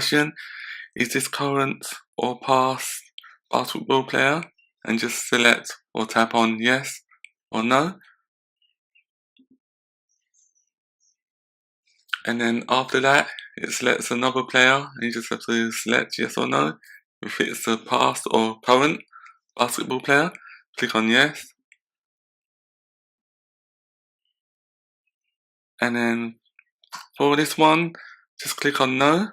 question, is this current or past basketball player? And just select or tap on yes or no. And then after that, it selects another player, and you just have to select yes or no. If it's a past or current basketball player, click on yes. And then for this one, just click on no.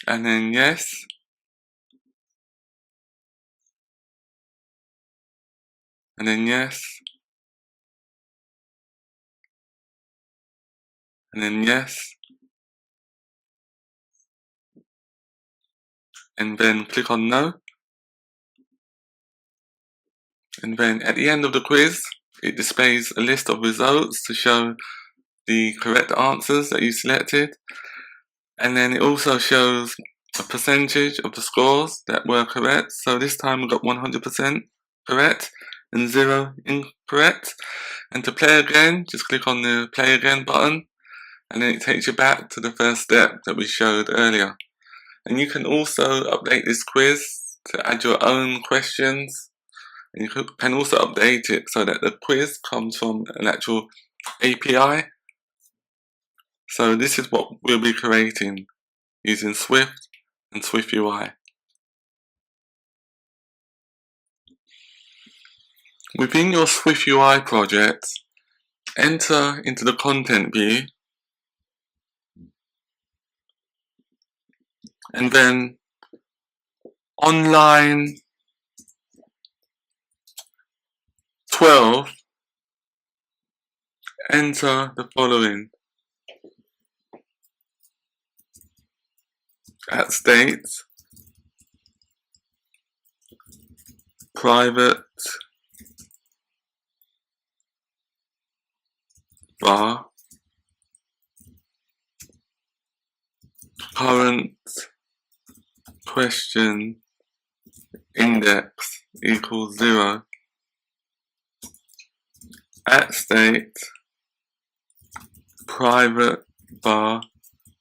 And then yes. And then yes. And then yes. And then click on no. And then at the end of the quiz, it displays a list of results to show the correct answers that you selected. And then it also shows a percentage of the scores that were correct. So this time we got 100% correct and 0 incorrect. And to play again, just click on the play again button, and then it takes you back to the first step that we showed earlier. And you can also update this quiz to add your own questions. And you can also update it so that the quiz comes from an actual API. So this is what we'll be creating using Swift and SwiftUI. Within your SwiftUI project, enter into the content view, and then on line 12, enter the following: at state, private bar, current question index equals 0, at state, private bar,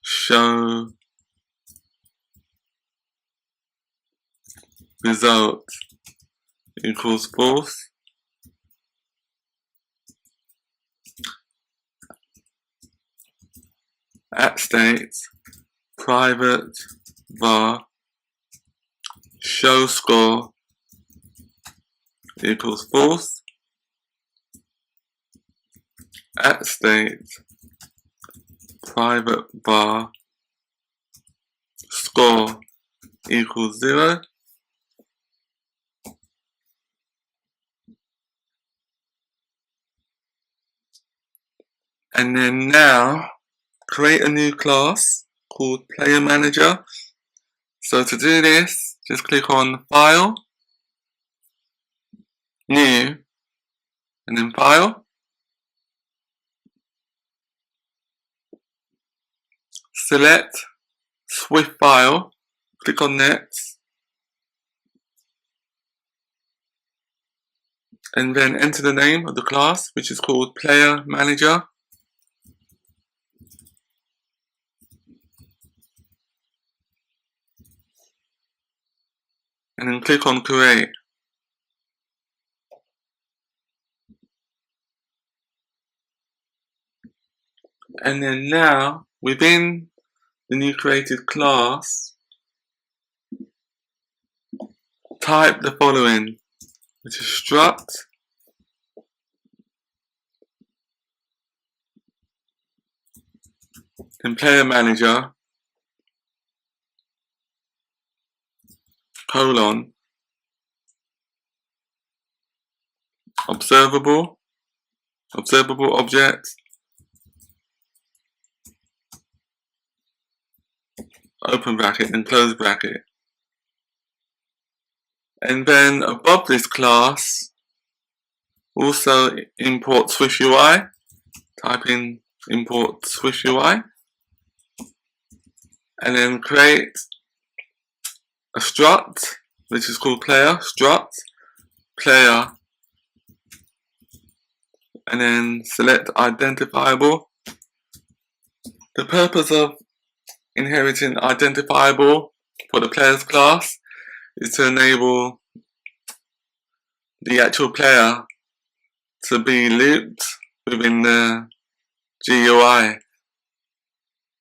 show result equals false, at state, private var, show score equals false, at state, private var, score equals 0. And then now, create a new class called Player Manager. So to do this, just click on File, New, and then File. Select Swift File, click on Next, and then enter the name of the class, which is called Player Manager. And then click on Create. And then now, within the new created class, type the following, which is struct then Player Manager colon observable object open bracket and close bracket. And then above this class, also import SwiftUI. Type in import SwiftUI, and then create a struct which is called player struct player and then select identifiable. The purpose of inheriting identifiable for the player's class is to enable the actual player to be looped within the GUI.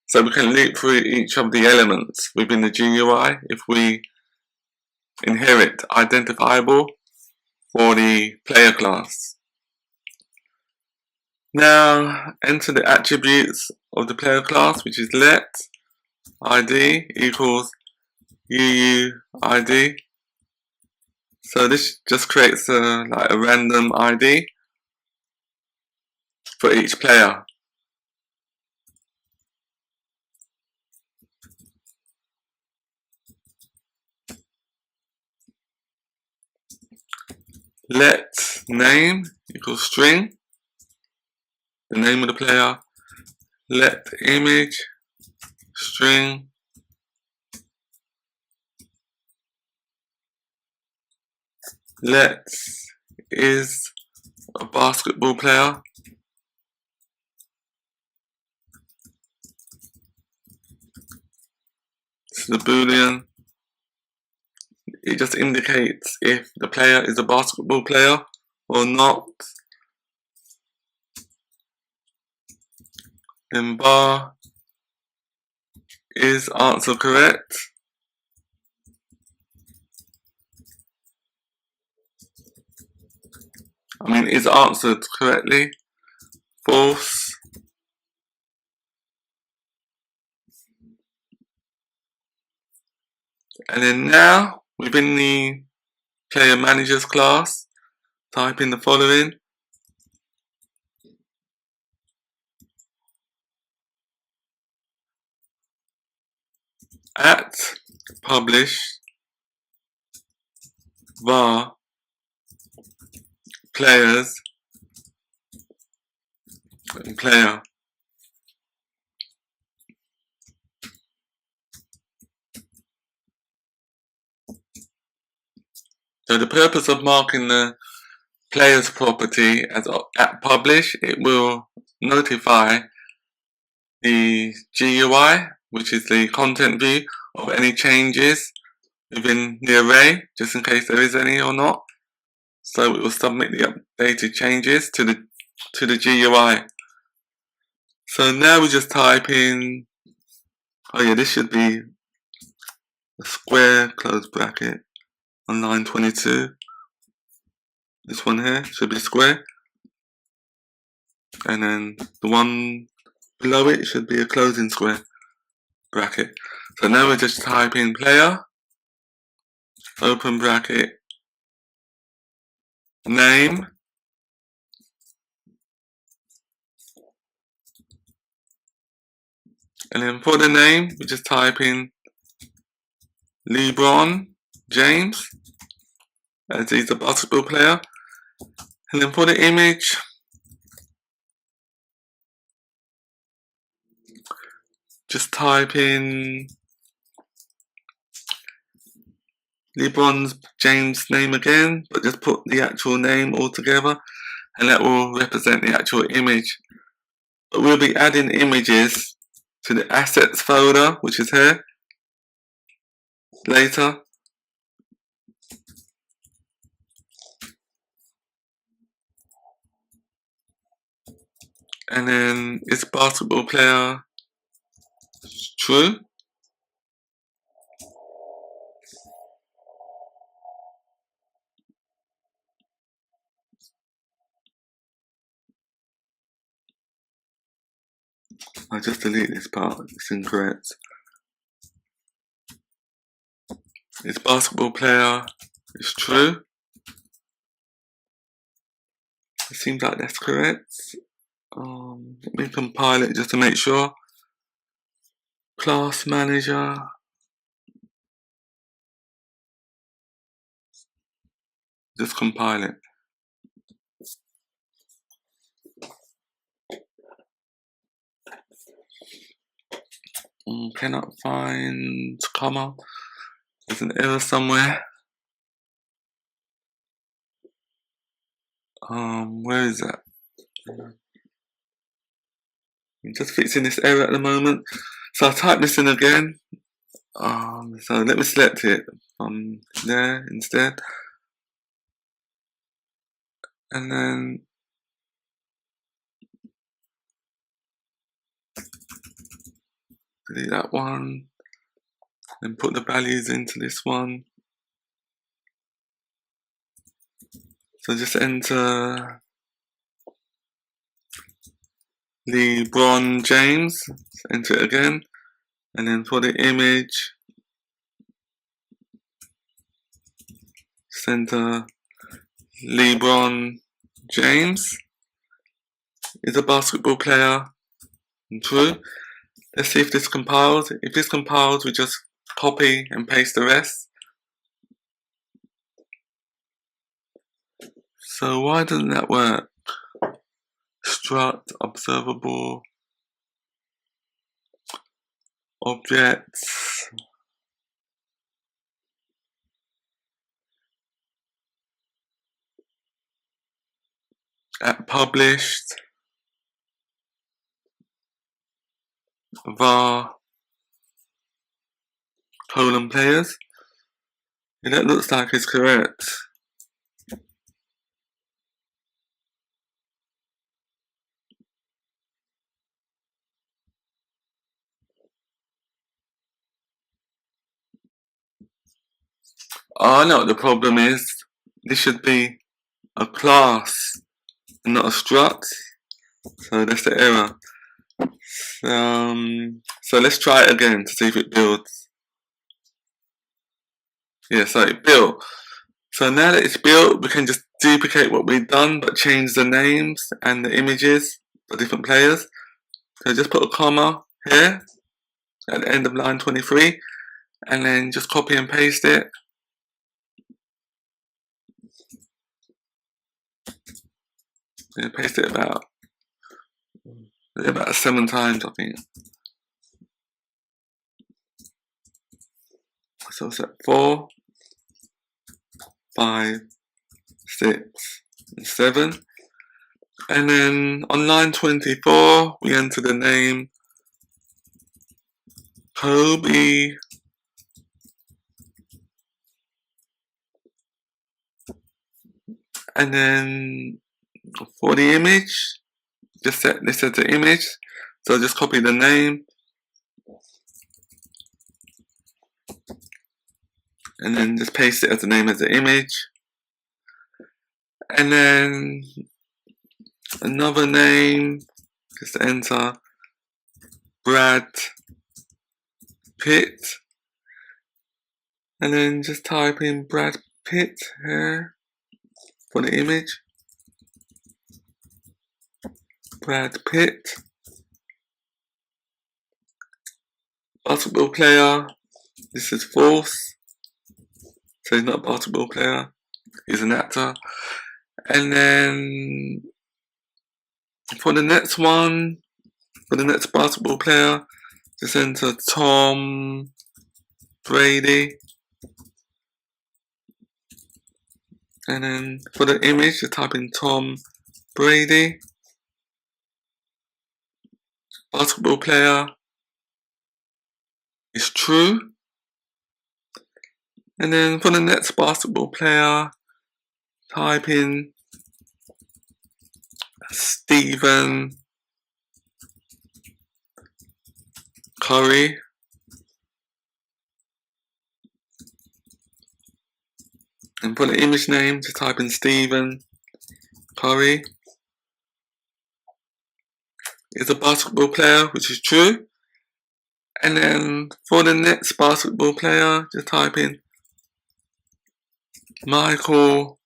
So we can loop through each of the elements within the GUI if we inherit identifiable for the player class. Now enter the attributes of the player class, which is let id equals UUID. So this just creates a random ID for each player. Let name equals string, the name of the player. Let image string. Let is a basketball player. This is a boolean. It just indicates if the player is a basketball player or not. Then bar is answer correct. Is answered correctly. False. And then now, within the player managers class, type in the following. At publish var players and player. So the purpose of marking the players property as at publish, it will notify the GUI, which is the content view, of any changes within the array, just in case there is any or not. So it will submit the updated changes to the GUI. So now we just type in, this should be a square close bracket on line 22. This one here should be square, and then the one below it should be a closing square bracket. So now we just type in player, open bracket, name, and then for the name we just type in LeBron James, as he's a basketball player. And then for the image, just type in LeBron James' name again, but just put the actual name all together, and that will represent the actual image. But we'll be adding images to the assets folder, which is here, later. And then is basketball player true? I'll just delete this part, it's incorrect. Is basketball player is true? It seems like that's correct. Let me compile it just to make sure. Class manager. Just compile it. Cannot find comma. There's an error somewhere. Where is that? I'm just fixing this error at the moment. So I'll type this in again. So let me select it from there instead. And then delete that one. And put the values into this one. So just enter LeBron James, enter it again, and then for the image, just enter LeBron James is a basketball player, and true. Let's see if this compiles. If this compiles, we just copy and paste the rest. So why doesn't that work? Struct, observable, objects, at published, var, colon players. Yeah, that looks like it's correct. Oh, I know what the problem is. This should be a class and not a struct. So that's the error. So let's try it again to see if it builds. Yeah, so it built. So now that it's built, we can just duplicate what we've done but change the names and the images for different players. So just put a comma here at the end of line 23 and then just copy and paste it. And paste it about 7 times, I think. So it's at 4, 5, 6, and 7. And then on line 24, we enter the name Kobe and then for the image, just set this as the image. So just copy the name and then just paste it as the name as the image. And then another name, just enter Brad Pitt. And then just type in Brad Pitt here for the image. Brad Pitt. Basketball player. This is false. So he's not a basketball player. He's an actor. And then for the next one, for the next basketball player, just enter Tom Brady. And then for the image, just type in Tom Brady. Basketball player is true. And then for the next basketball player, type in Stephen Curry. And for the image name, just type in Stephen Curry. Is a basketball player, which is true. And then for the next basketball player, just type in Michael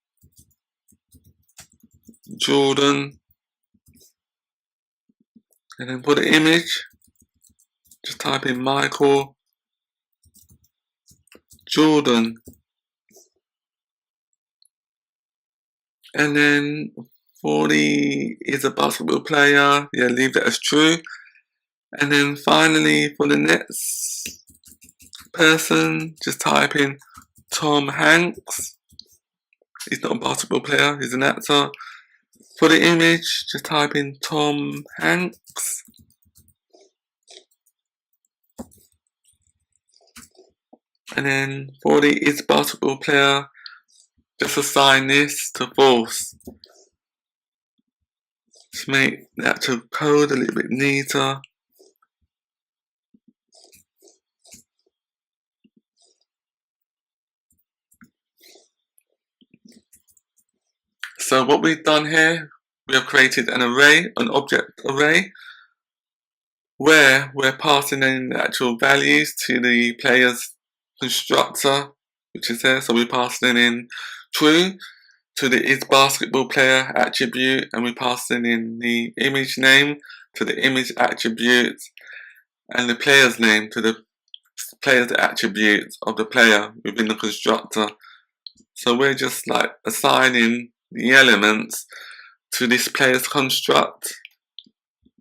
Jordan. And then for the image, just type in Michael Jordan. And then for the is a basketball player, yeah, leave that as true. And then finally for the next person, just type in Tom Hanks. He's not a basketball player, he's an actor. For the image, just type in Tom Hanks. And then for the is basketball player, just assign this to false. Just make the actual code a little bit neater. So what we've done here, we have created an array, an object array, where we're passing in the actual values to the player's constructor, which is there. So we're passing in true to the is basketball player attribute, and we're passing in the image name to the image attribute, and the player's name to the player's attribute of the player within the constructor. So we're just like assigning the elements to this player's construct,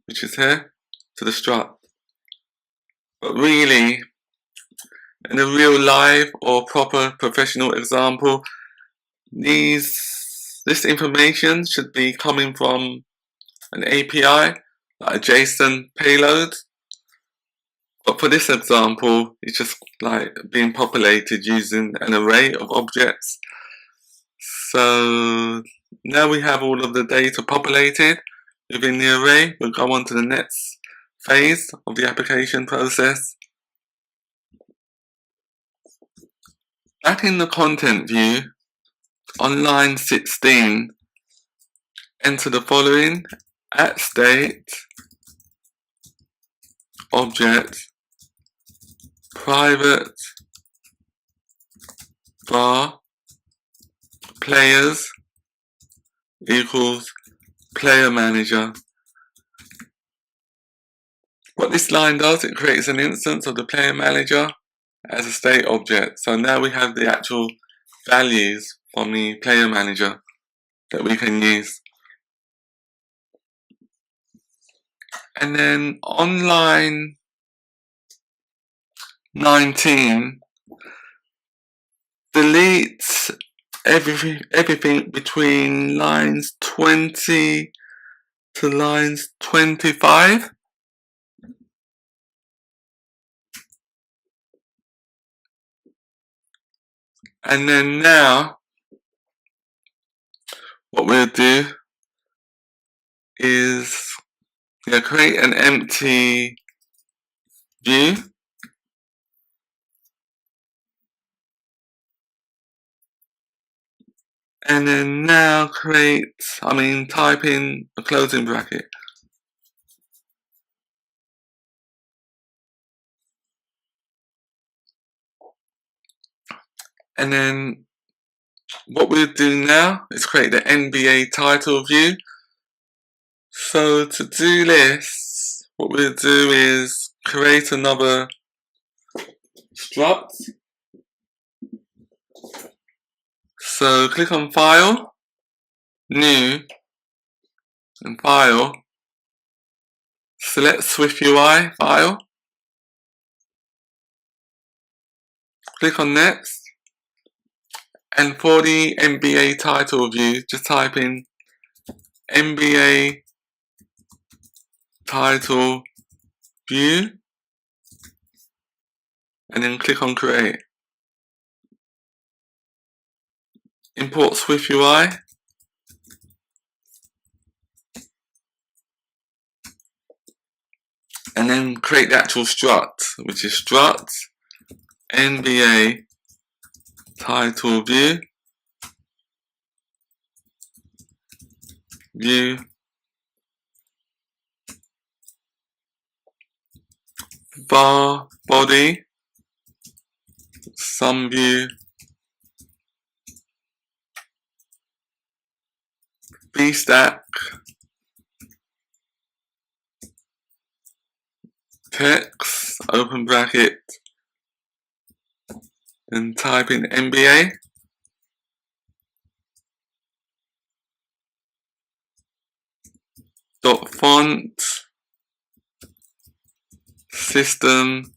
which is here, to the struct. But really, in a real live or proper professional example, this information should be coming from an API, like a JSON payload. But for this example, it's just like being populated using an array of objects. So now we have all of the data populated within the array. We'll go on to the next phase of the application process. Back in the content view, on line 16, enter the following: at state, object, private, var, players equals player manager. What this line does, it creates an instance of the player manager as a state object. So now we have the actual values from the player manager that we can use. And then on line 19, delete everything between lines 20 to lines 25. And then now, what we'll do is create an empty view. And then now type in a closing bracket. And then what we'll do now is create the NBA title view. So to do this, what we'll do is create another struct. So click on File, New, and File. Select SwiftUI file. Click on Next. And for the NBA title view, just type in NBA title view, and then click on Create. Import SwiftUI. And then create the actual struct, which is struct NBA title view, var body, sum view, vstack, text, open bracket, and type in NBA. Font, system,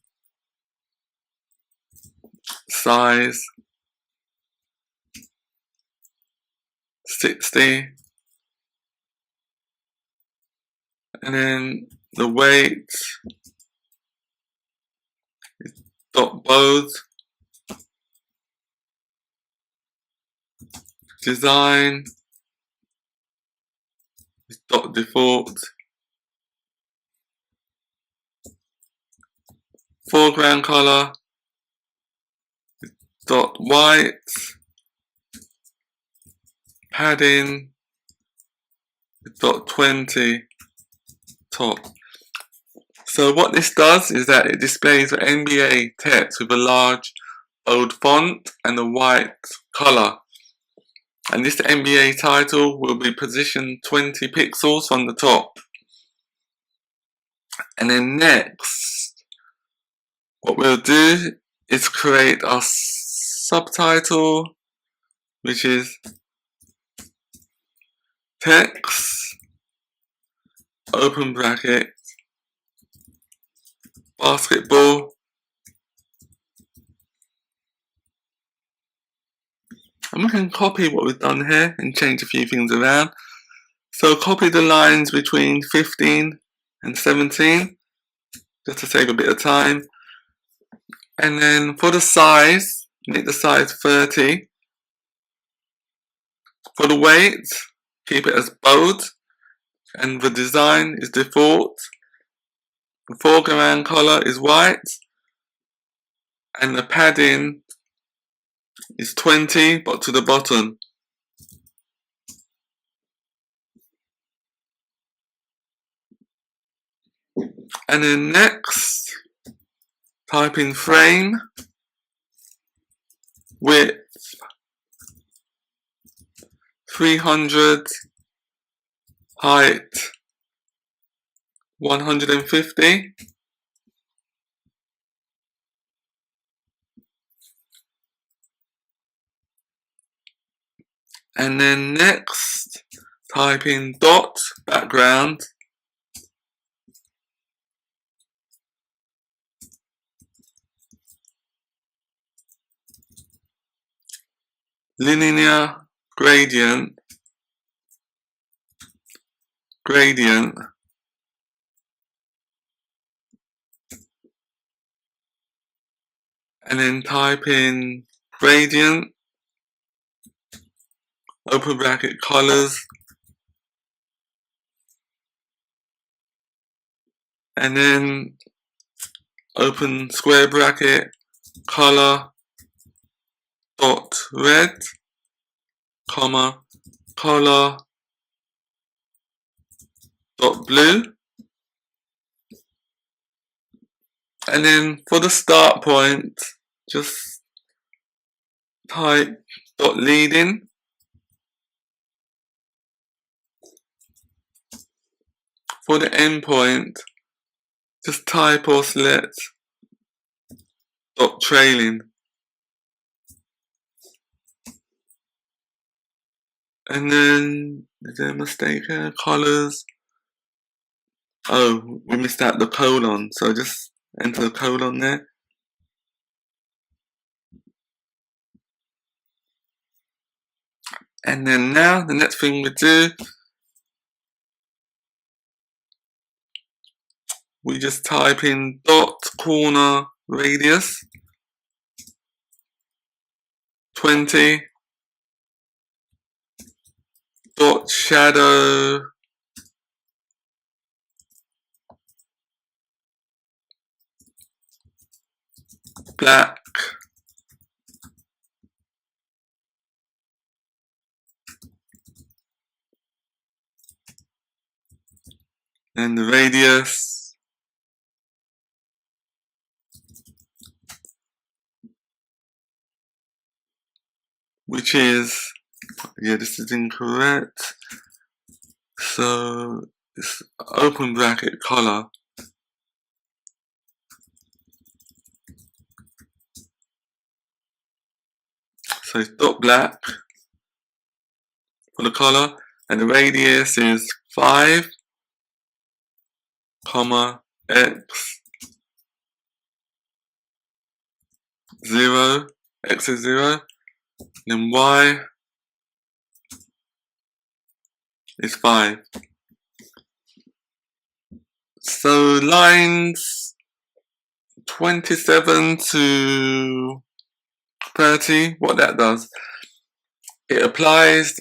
size, 60, and then the weight is dot both, design is dot default, foreground color dot white, padding dot 20 top. So what this does is that it displays the NBA text with a large bold font and a white color. And this NBA title will be positioned 20 pixels from the top. And then next, what we'll do is create our subtitle, which is text, open bracket, basketball, and we can copy what we've done here and change a few things around. So copy the lines between 15 and 17, just to save a bit of time. And then for the size, make the size 30. For the weight, keep it as bold, and the design is default. The foreground color is white, and the padding is 20, but to the bottom. And then next, type in frame, width 300, height 150. And then next, type in dot background, linear gradient, and then type in gradient, open bracket colors, and then open square bracket color dot red, comma, color dot blue. And then for the start point, just type dot leading. For the end point, just type or select dot trailing. And then, is there a mistake here? Colors. Oh, we missed out the colon, so just enter the colon there. And then now, the next thing we do, we just type in dot corner radius 20, dot shadow black, and the radius, which is, yeah, this is incorrect. So it's open bracket color. So it's dot black for the color, and the radius is 5, comma, x 0, x is 0, then y is 5. So lines 27 to 30, what that does, it applies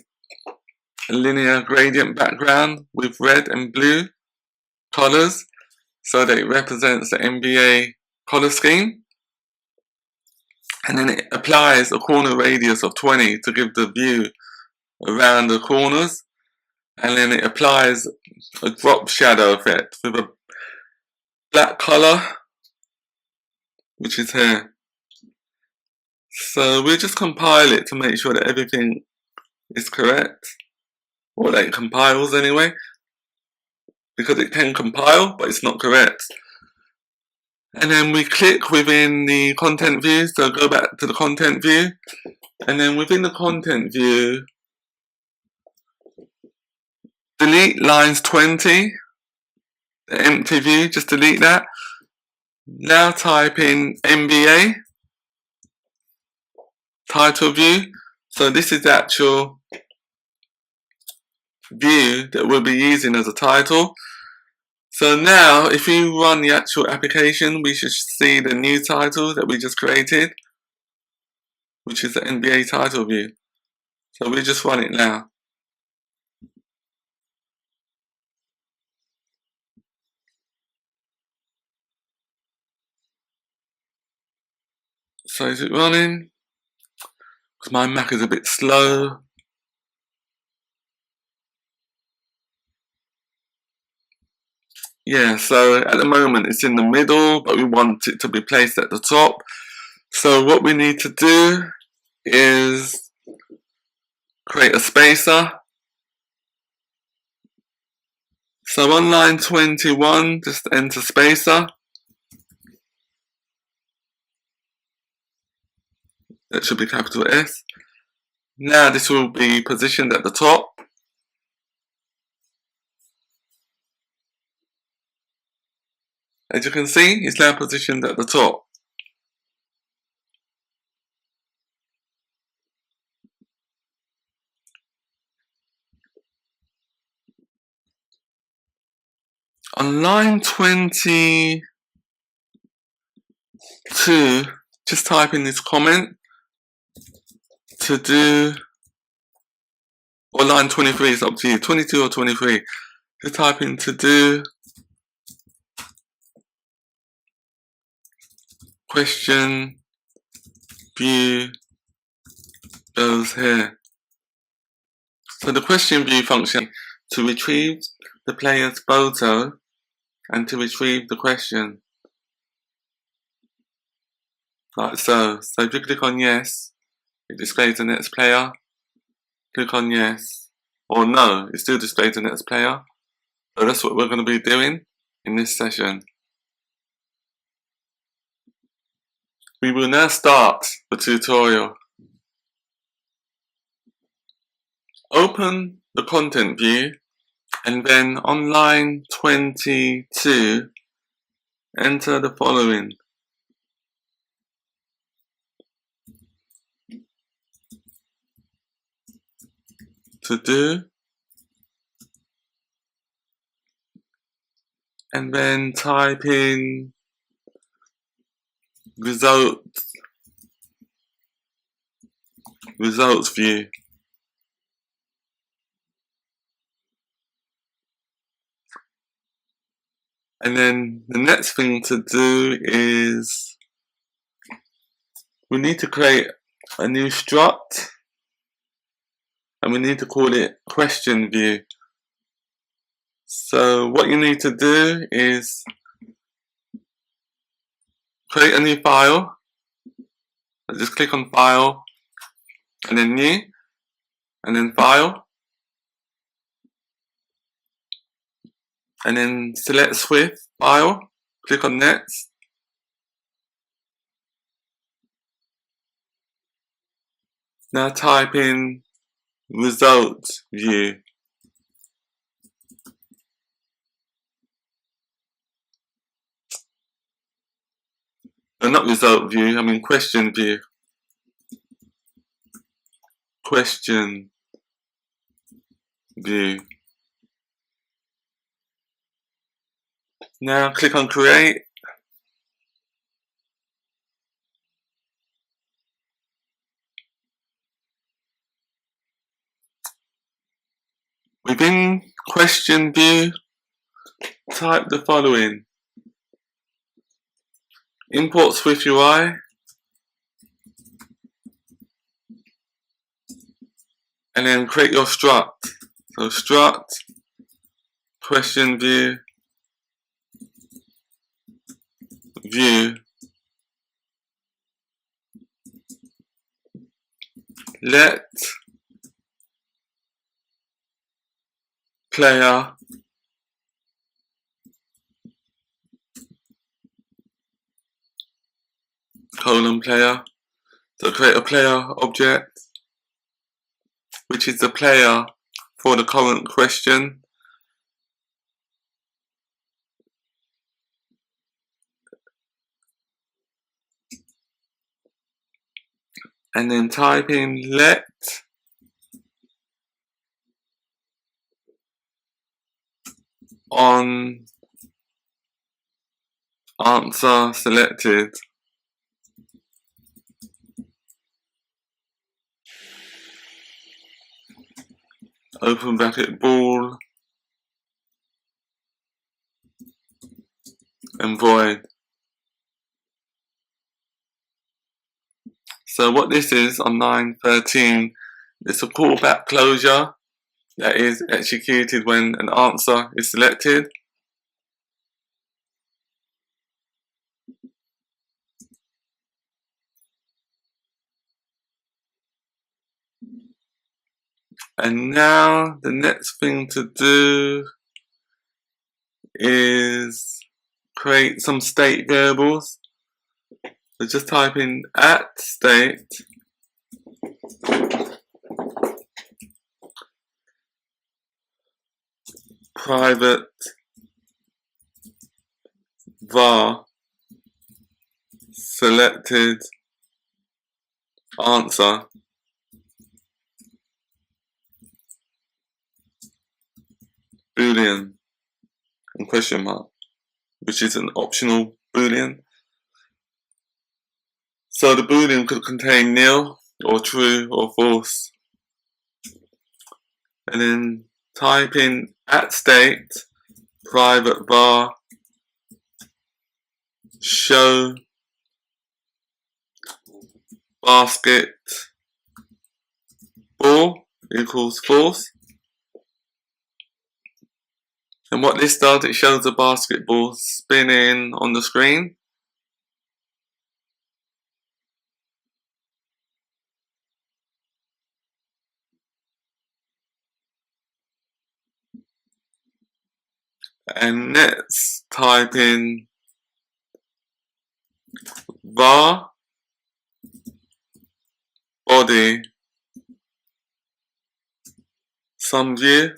a linear gradient background with red and blue colors so that it represents the NBA color scheme. And then it applies a corner radius of 20 to give the view around the corners. And then it applies a drop shadow effect with a black color, which is here. So we'll just compile it to make sure that everything is correct, or that it compiles anyway, because it can compile, but it's not correct. And then we click within the content view, so go back to the content view, and then within the content view, delete lines 20, the empty view, just delete that. Now type in NBA, title view, so this is the actual view that we'll be using as a title. So now, if you run the actual application, we should see the new title that we just created, which is the NBA title view. So we just run it now. So is it running? Because my Mac is a bit slow. Yeah, so at the moment it's in the middle, but we want it to be placed at the top. So what we need to do is create a spacer. So on line 21, just enter spacer. That should be capital S. Now this will be positioned at the top. As you can see, it's now positioned at the top. On line 22, just type in this comment to do, or line 23 is up to you, 22 or 23. Just type in to do question view goes here. So the question view function to retrieve the player's photo and to retrieve the question. Like so. So if you click on yes, it displays the next player. Click on yes, or no, it still displays the next player. So that's what we're going to be doing in this session. We will now start the tutorial. Open the content view and then on line 22, enter the following. To do, and then type in results view. And then the next thing to do is we need to create a new struct and we need to call it question view. So what you need to do is create a new file. Just click on file and then new and then file and then select Swift file, click on next. Now type in result view. No, not result view, I mean question view. Question view. Now click on create. Within question view, type the following: import SwiftUI, and then create your struct. So struct, question view, view, let player player. So create a player object, which is the player for the current question. And then type in let on answer selected, open bracket bool, and void. So what this is on line 13, it's a callback closure that is executed when an answer is selected. And now the next thing to do is create some state variables. So just type in @state private var selected answer boolean and question mark, which is an optional boolean. So the boolean could contain nil or true or false. And then type in @state private var show basket ball equals false. And what this does, it shows the basketball spinning on the screen. And let's type in var body sum view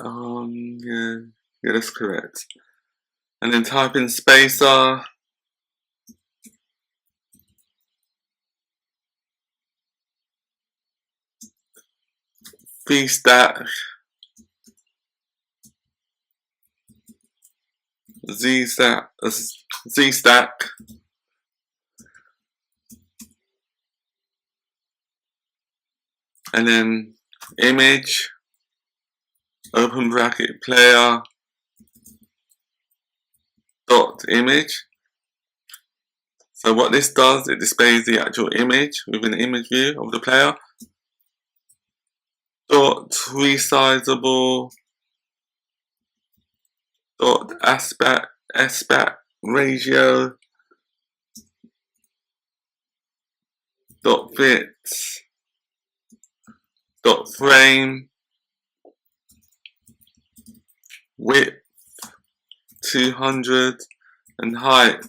yeah, that's correct. And then type in spacer vstack zstack and then image open bracket player dot image. So what this does, it displays the actual image within the image view of the player. Dot resizable dot aspect ratio dot fit dot frame width 200 and height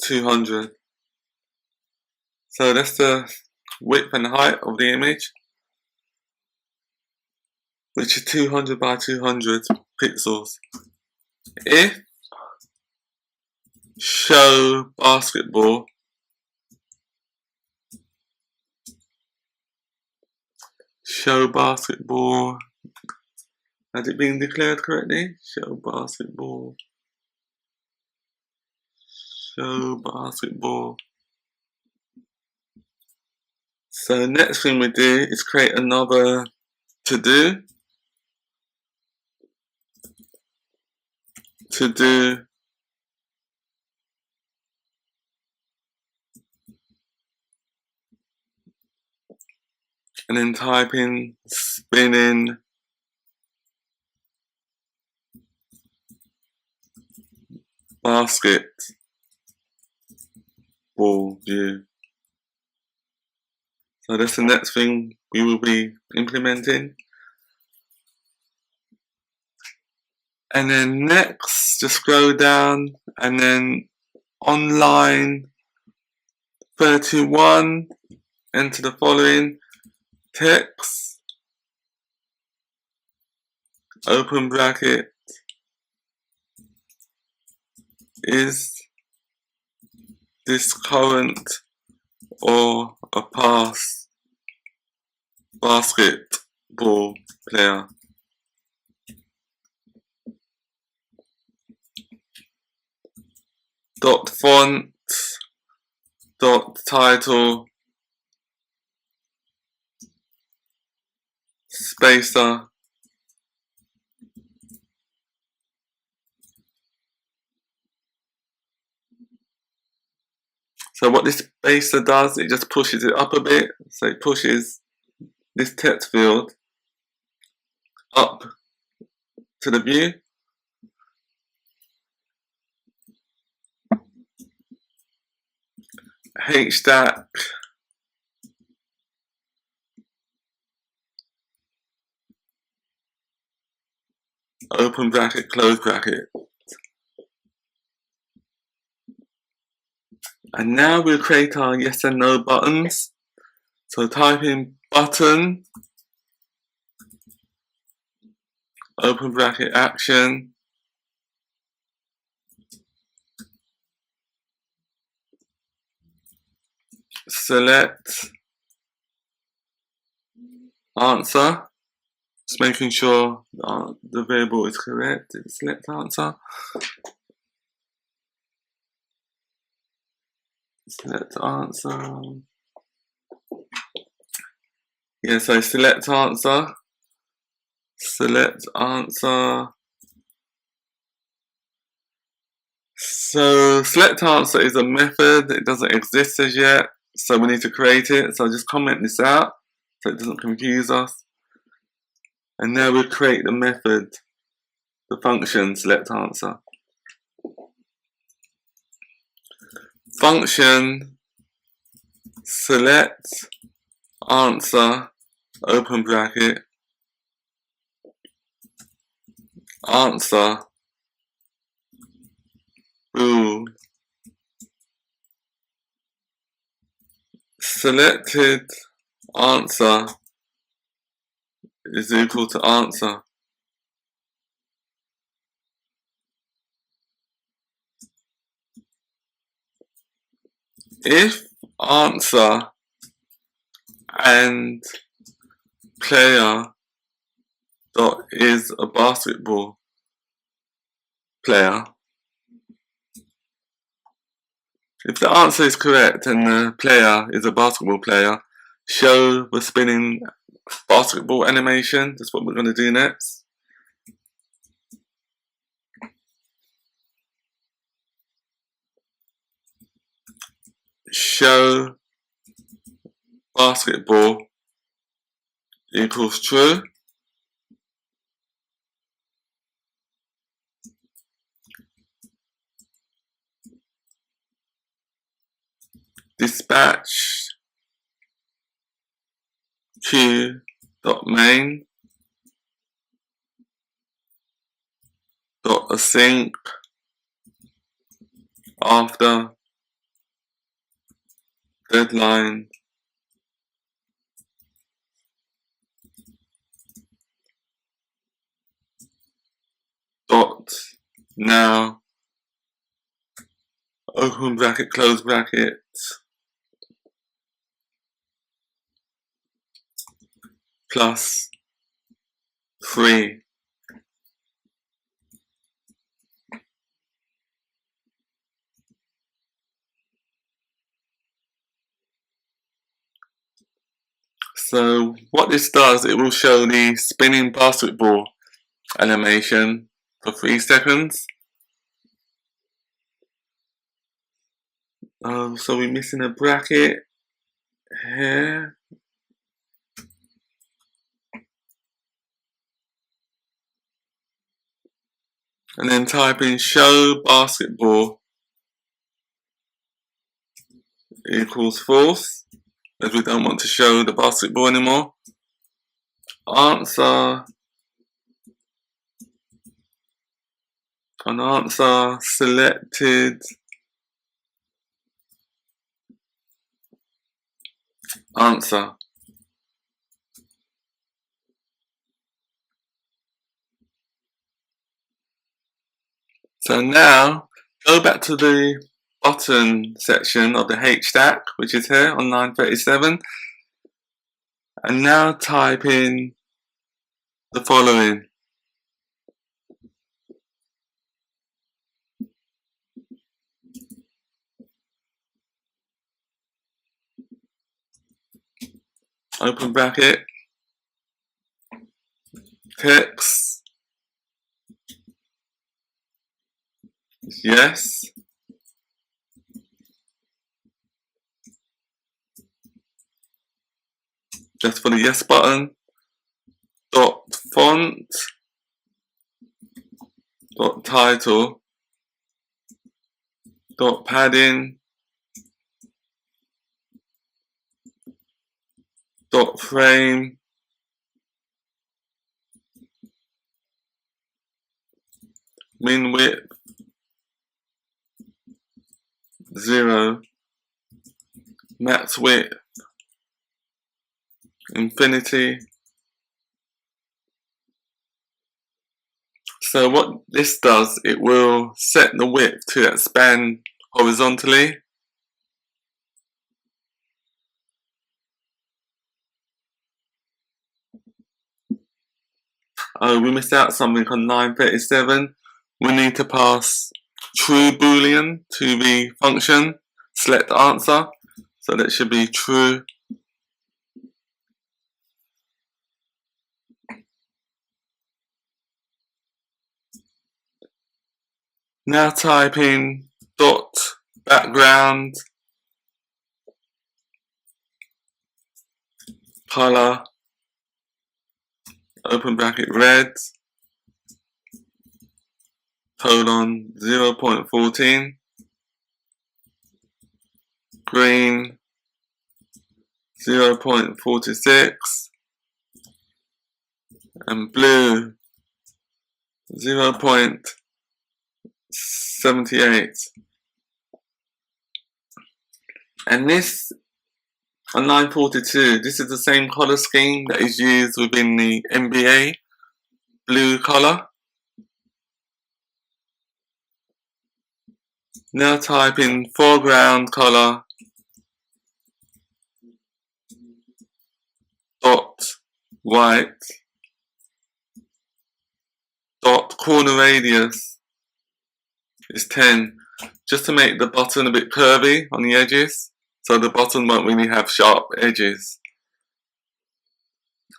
200. So that's the width and height of the image, which is 200 by 200 pixels. If show basketball, show basketball. Has it been declared correctly? Show basketball, show basketball. So next thing we do is create another to do and then type in spinning basketball view. So that's the next thing we will be implementing. And then next, just scroll down and then on line 31, enter the following text, open bracket, is this current or a past basketball player? Dot font, dot title, spacer, so what this spacer does, it just pushes it up a bit, so it pushes this text field up to the view. HStack, open bracket, close bracket. And now we'll create our yes and no buttons. So type in button, open bracket, action, select answer, just making sure the variable is correct. Select answer, select answer. Yeah, so select answer, select answer. So select answer is a method, it doesn't exist as yet, so we need to create it. So just comment this out so it doesn't confuse us. And now we'll create the method, the function select answer. Function select answer, open bracket, answer, bool, selected answer is equal to answer. If answer and player dot is a basketball player, if the answer is correct and the player is a basketball player, show the spinning basketball animation. That's what we're going to do next. Show basketball equals true. Dispatch queue.main dot async after deadline dot now open bracket, close bracket, plus 3. So what this does, it will show the spinning basketball animation for 3 seconds. So we're missing a bracket here. And then type in show basketball equals false, as we don't want to show the basketball anymore. Answer selected. Answer. So now go back to the button section of the H stack, which is here on line 37, and now type in the following. Open bracket, text, yes, just for the yes button, dot font, dot title, dot padding, dot frame, min width 0, max width infinity. So what this does, it will set the width to expand horizontally. Oh, we missed out something on line 37. We need to pass true boolean to the function, select answer. So that should be true. Now type in dot background color, open bracket red, colon 0.14, green 0.46, and blue 0.78. And this, on line 42, this is the same color scheme that is used within the NBA blue color. Now type in foreground color dot white dot corner radius is 10, just to make the button a bit curvy on the edges, so the button won't really have sharp edges.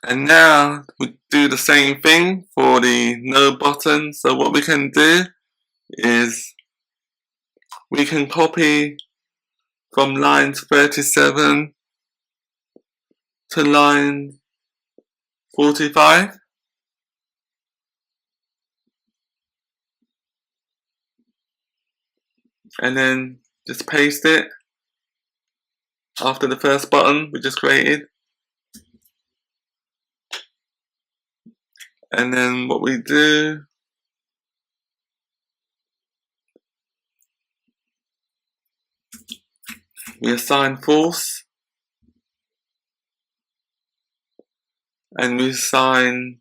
And now we do the same thing for the no button. So what we can do is we can copy from line 37 to line 45. And then just paste it after the first button we just created. And then what we do, we assign false, and we assign,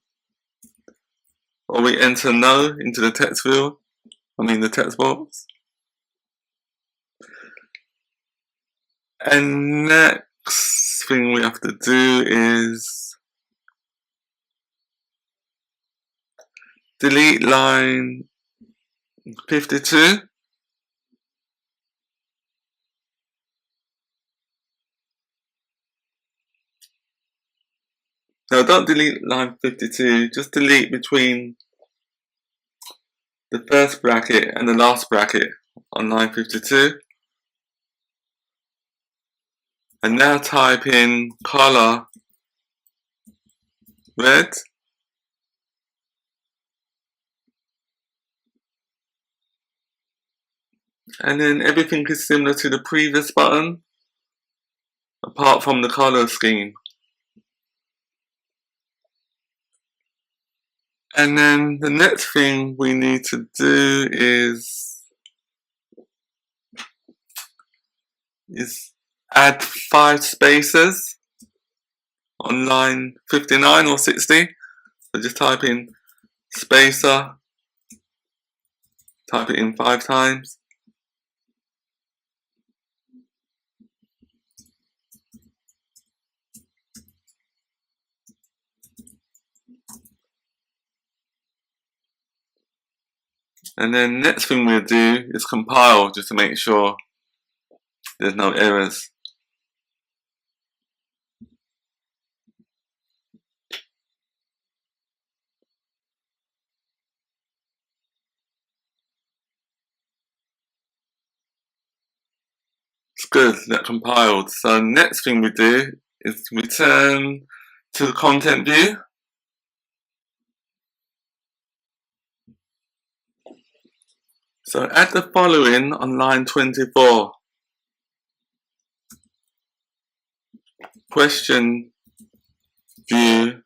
or we enter no into the text field, the text box. And next thing we have to do is delete line 52. No, don't delete line 52, just delete between the first bracket and the last bracket on line 52. And now type in color red. And then everything is similar to the previous button, apart from the color scheme. And then the next thing we need to do is add 5 spaces on line 59 or 60. So just type in spacer, type it in 5 times. And then next thing we'll do is compile, just to make sure there's no errors. It's good, that compiled. So next thing we do is return to the content view. So add the following on line 24. Question view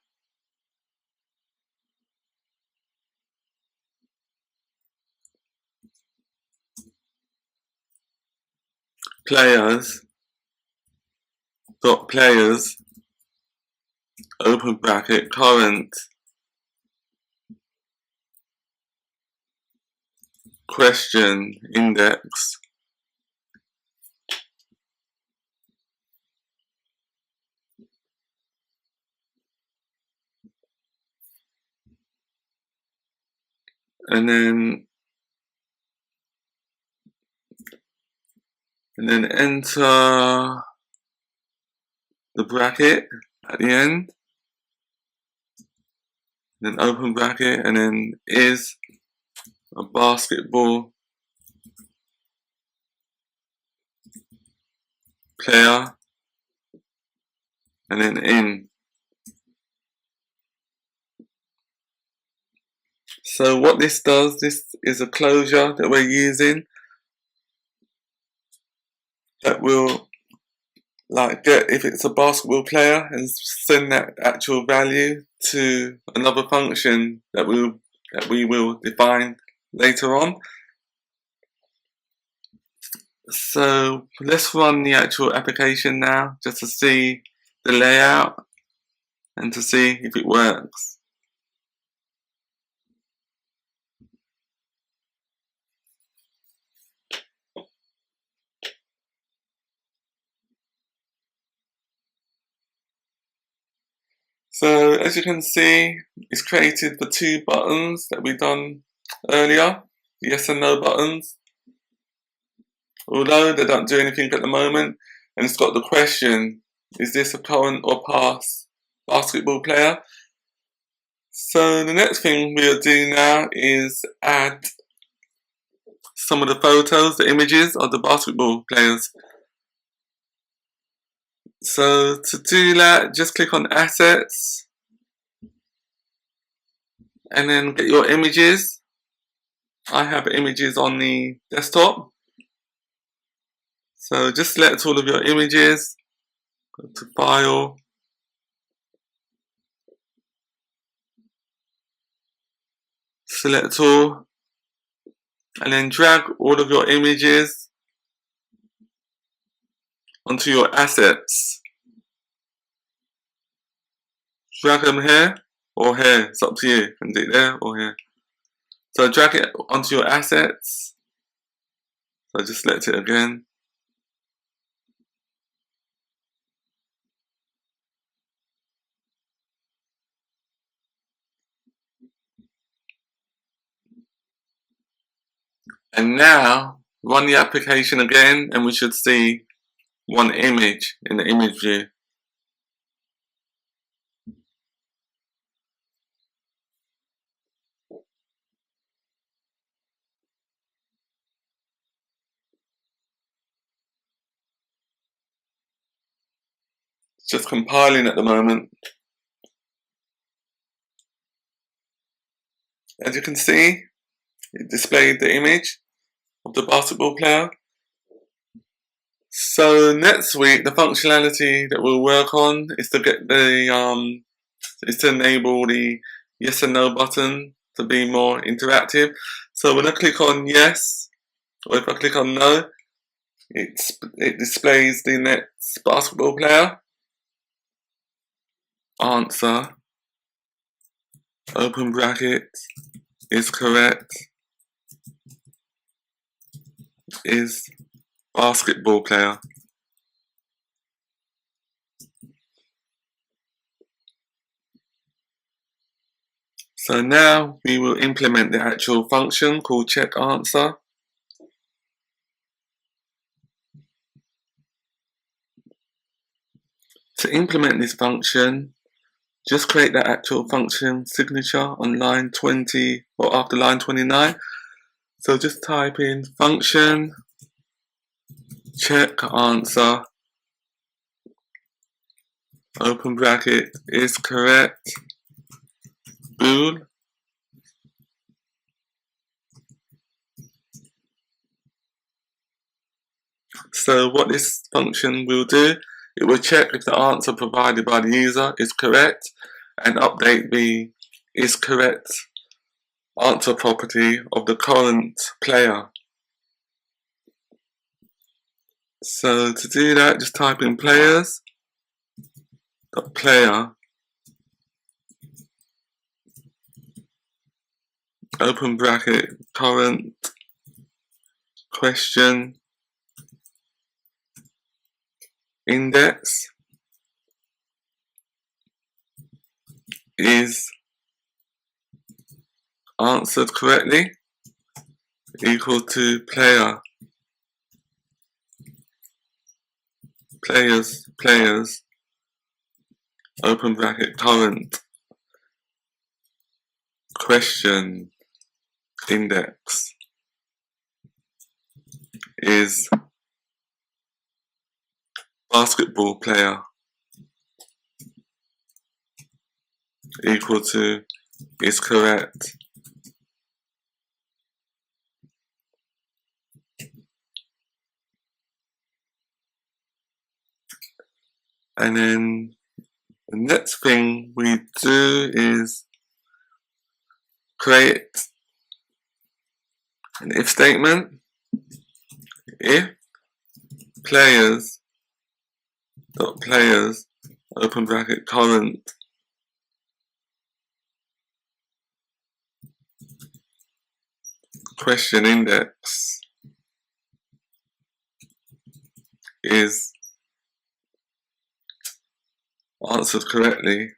players open bracket current question index and then enter the bracket at the end, then open bracket, and then is a basketball player, and then in. So what this does, this is a closure that we're using that will get if it's a basketball player and send that actual value to another function that we will define later on. So let's run the actual application now just to see the layout and to see if it works. So as you can see, it's created the 2 buttons that we done earlier, yes and no buttons. Although they don't do anything at the moment, and it's got the question, is this a current or past basketball player? So the next thing we'll do now is add some of the photos, the images of the basketball players. So to do that, just click on assets and then get your images. I have images on the desktop. So just select all of your images, go to File, select all, and then drag all of your images onto your assets. Drag them here or here, it's up to you. You can do it there or here. So drag it onto your assets. So just select it again. And now run the application again and we should see one image in the image view. It's just compiling at the moment. As you can see, it displayed the image of the basketball player. So next week, the functionality that we'll work on is to get the is to enable the yes and no button to be more interactive. So when I click on yes, or if I click on no, it displays the next basketball player. Answer, open bracket, is correct, is basketball player. So now we will implement the actual function called check answer. To implement this function, just create the actual function signature on line 20 or after line 29. So just type in function check answer, open bracket, is correct, bool. So what this function will do, it will check if the answer provided by the user is correct and update the is correct answer property of the current player. So to do that, just type in players, player, open bracket, current question index is answered correctly equal to player, players, open bracket, current question index is basketball player equal to is correct. And then the next thing we do is create an if statement. If players open bracket, current question index is answered correctly,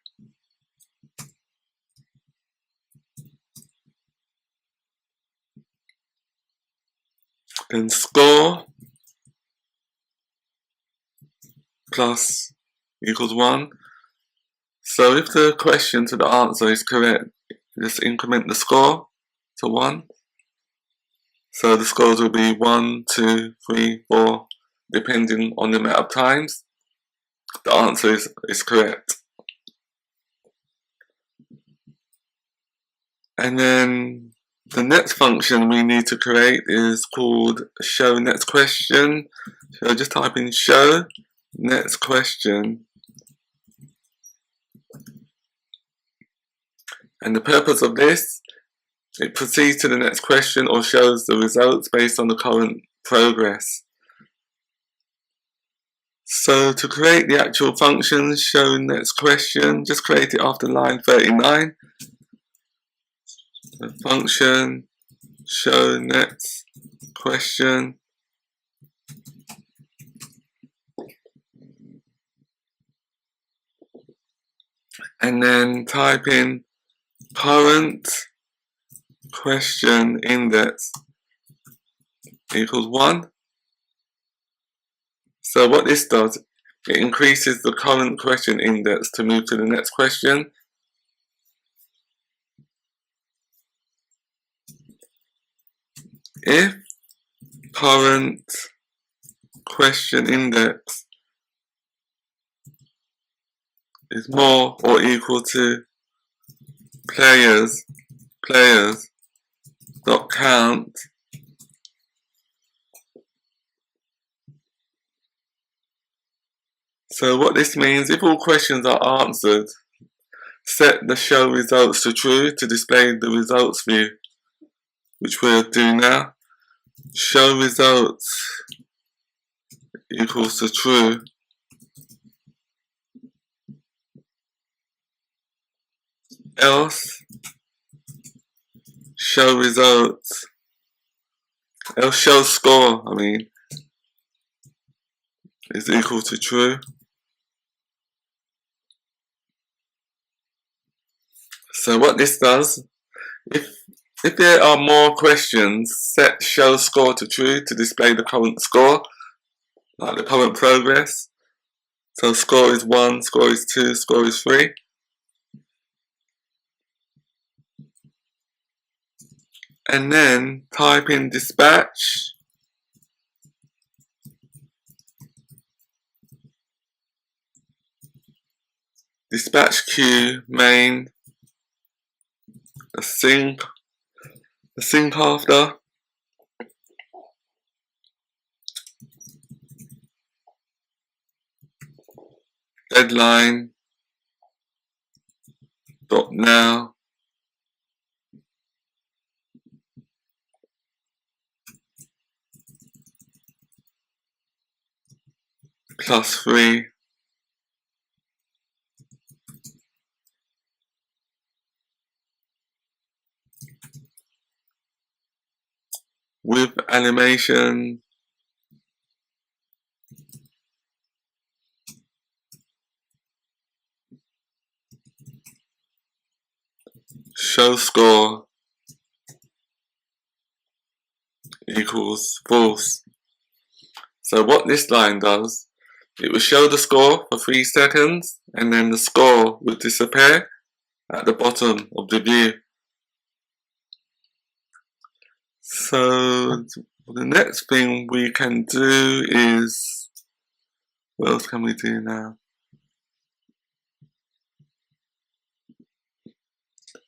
then score plus equals 1. So if the question to the answer is correct, just increment the score to 1. So the scores will be 1, 2, 3, 4, depending on the amount of times the answer is correct. And then the next function we need to create is called show next question. So just type in show next question. And the purpose of this, it proceeds to the next question or shows the results based on the current progress. So to create the actual function show next question, just create it after line 39. The function show next question and then type in current question index equals 1. So what this does, it increases the current question index to move to the next question. If current question index is more or equal to players dot count, so what this means, if all questions are answered, set the show results to true to display the results view, which we'll do now. Show results equals to true. Else show results, else show score, is equal to true. So what this does, if there are more questions, set show score to true to display the current score, like the current progress. So score is 1, score is 2, score is 3. And then type in dispatch queue main a sync after deadline dot now plus 3 with animation show score equals false. So what this line does, it will show the score for 3 seconds and then the score would disappear at the bottom of the view. So the next thing we can do is, what else can we do now?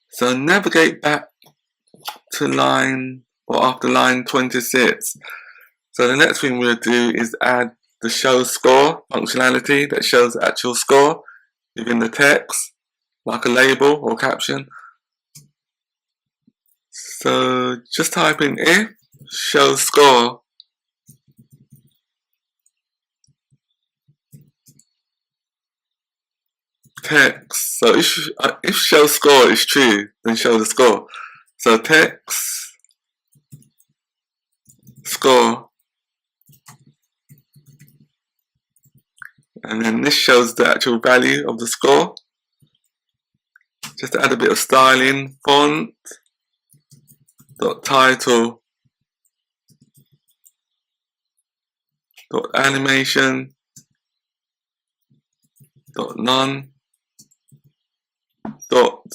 So navigate back to line, or after line 26. So the next thing we'll do is add the show score functionality that shows the actual score within the text, like a label or caption. So just type in if show score text. So if show score is true, then show the score. So text score, and then this shows the actual value of the score. Just to add a bit of styling, font dot title dot animation dot none dot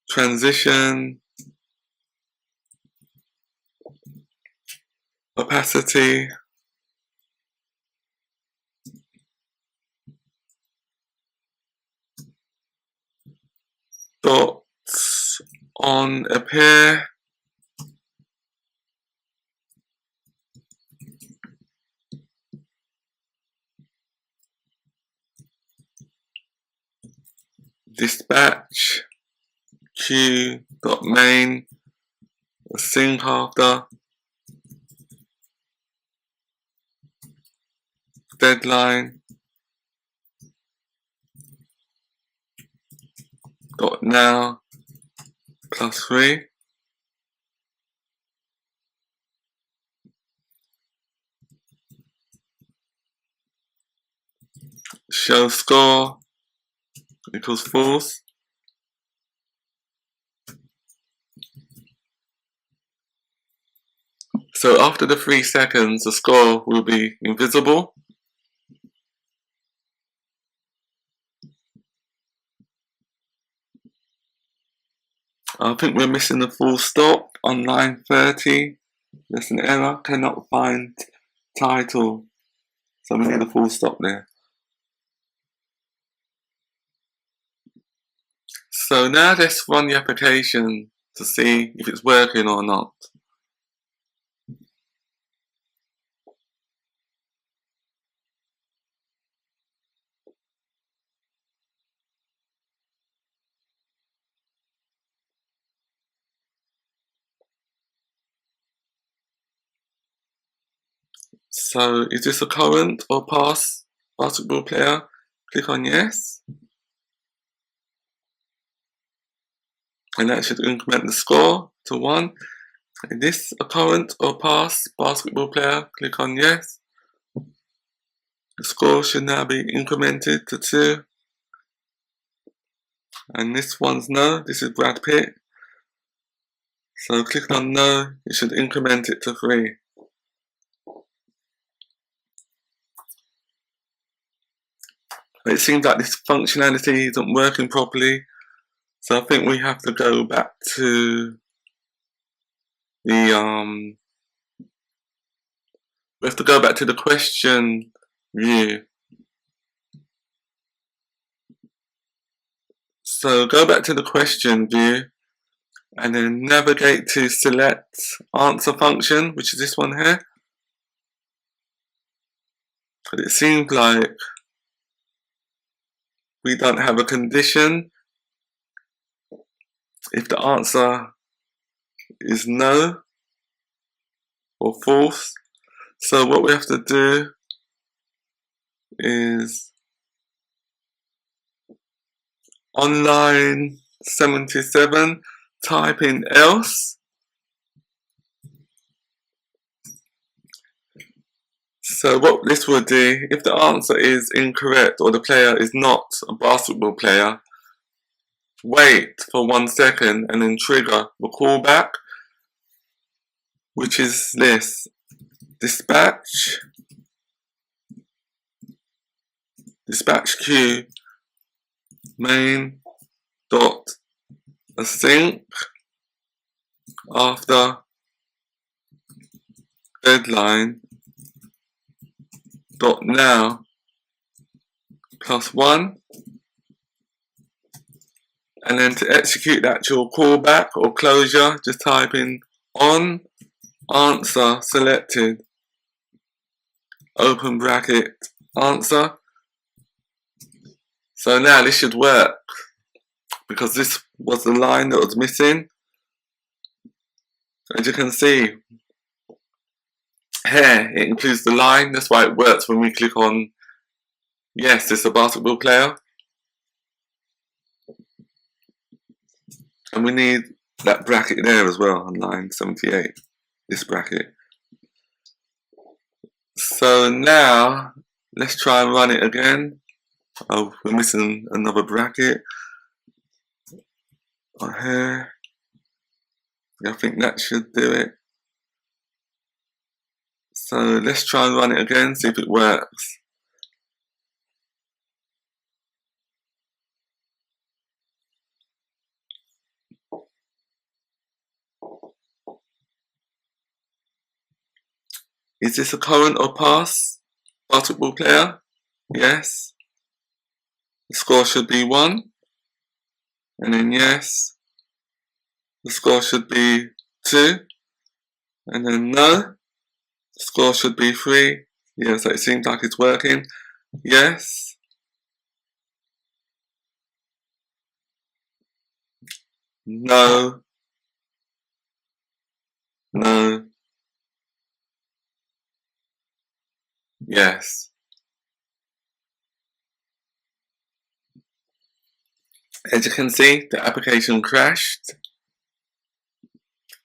transition opacity dot on appear dispatch queue dot main a sync after deadline dot now plus 3. Show score equals false. So after the 3 seconds, the score will be invisible. I think we're missing the full stop on line 30. There's an error, cannot find title. So we need a full stop there. So now let's run the application to see if it's working or not. So is this a current or past basketball player? Click on yes. And that should increment the score to 1. Is this a current or past basketball player? Click on yes. The score should now be incremented to 2. And this one's no, this is Brad Pitt. So click on no, it should increment it to 3. But it seems like this functionality isn't working properly. So I think we have to go back to the question view. So go back to the question view and then navigate to select answer function, which is this one here. But it seems like we don't have a condition if the answer is no or false. So what we have to do is on line 77, type in else. So what this will do, if the answer is incorrect or the player is not a basketball player, wait for 1 second and then trigger the callback, which is this: dispatch queue main dot async after deadline dot now +1, and then to execute the actual callback or closure, just type in on answer selected open bracket answer. So now this should work because this was the line that was missing. As you can see here, it includes the line. That's why it works when we click on yes, it's a basketball player. And we need that bracket there as well on line 78, this bracket. So now let's try and run it again. Oh, we're missing another bracket on here. I think that should do it. So let's try and run it again, see if it works. Is this a current or past basketball player? Yes. The score should be 1. And then yes. The score should be 2. And then no. The score should be 3. Yeah, so it seems like it's working. Yes. No. No. Yes. As you can see, the application crashed.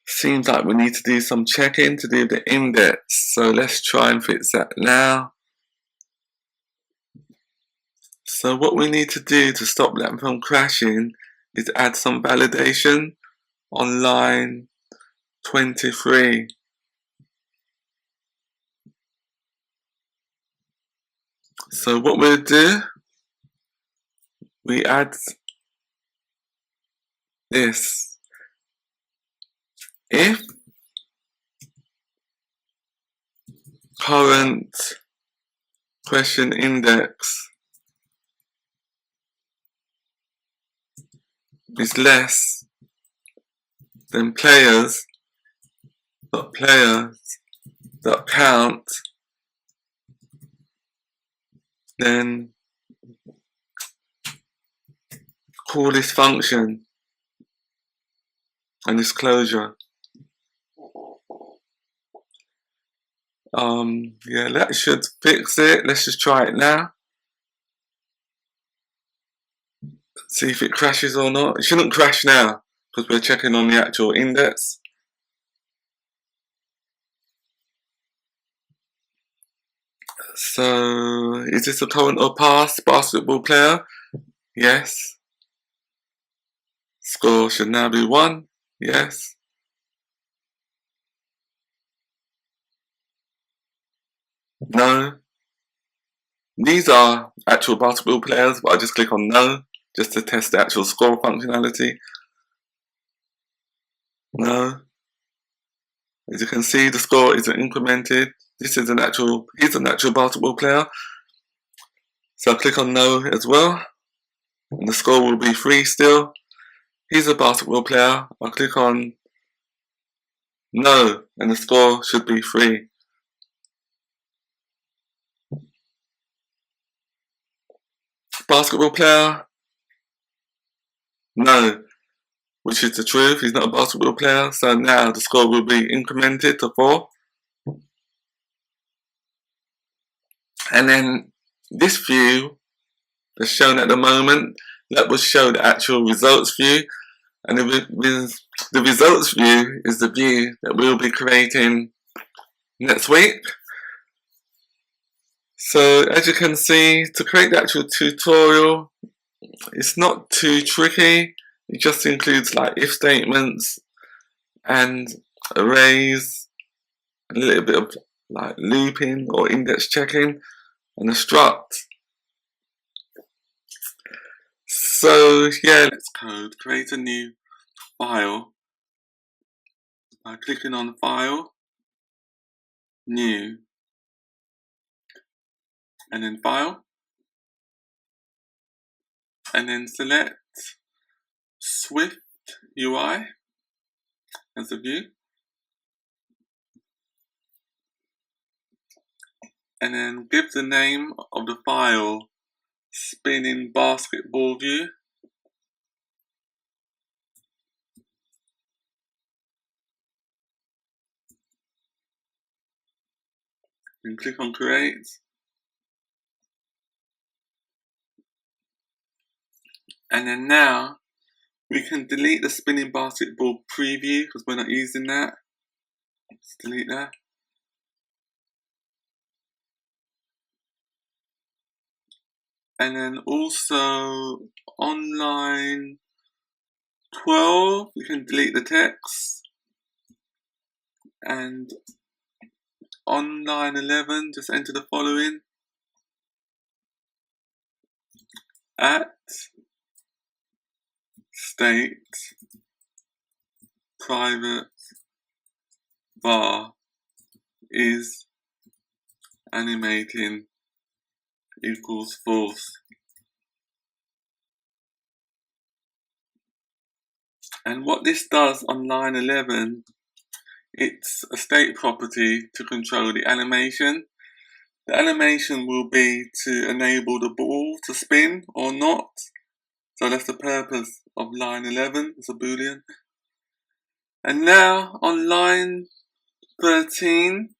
Seems like we need to do some checking to do the index. So let's try and fix that now. So what we need to do to stop that from crashing is add some validation on line 23. So what we'll do, we add this. If current question index is less than players.count, then call this function and this closure. Yeah, that should fix it. Let's just try it now. See if it crashes or not. It shouldn't crash now because we're checking on the actual index. So, is this a current or past basketball player? Yes. Score should now be 1. Yes. No. These are actual basketball players, but I just click on no just to test the actual score functionality. No. As you can see, the score isn't incremented. This is he's an actual basketball player. So I click on no as well, and the score will be 3 still. He's a basketball player. I'll click on no, and the score should be 3. Basketball player, no, which is the truth. He's not a basketball player, so now the score will be incremented to 4. And then this view that's shown at the moment, that will show the actual results view. And the results view is the view that we'll be creating next week. So as you can see, to create the actual tutorial, it's not too tricky. It just includes like if statements and arrays, a little bit of like looping or index checking, and a struct. So yeah, let's code. Create a new file by clicking on File, New, and then File, and then select SwiftUI as a view, and then give the name of the file Spinning Basketball View. And click on Create. And then now we can delete the spinning basketball preview because we're not using that. Let's delete that. And then also on line 12, we can delete the text. And on line 11, just enter the following. At state private var is animating equals false. And what this does on line 11, it's a state property to control the animation. The animation will be to enable the ball to spin or not. So that's the purpose of line 11, it's a boolean. And now on line 13,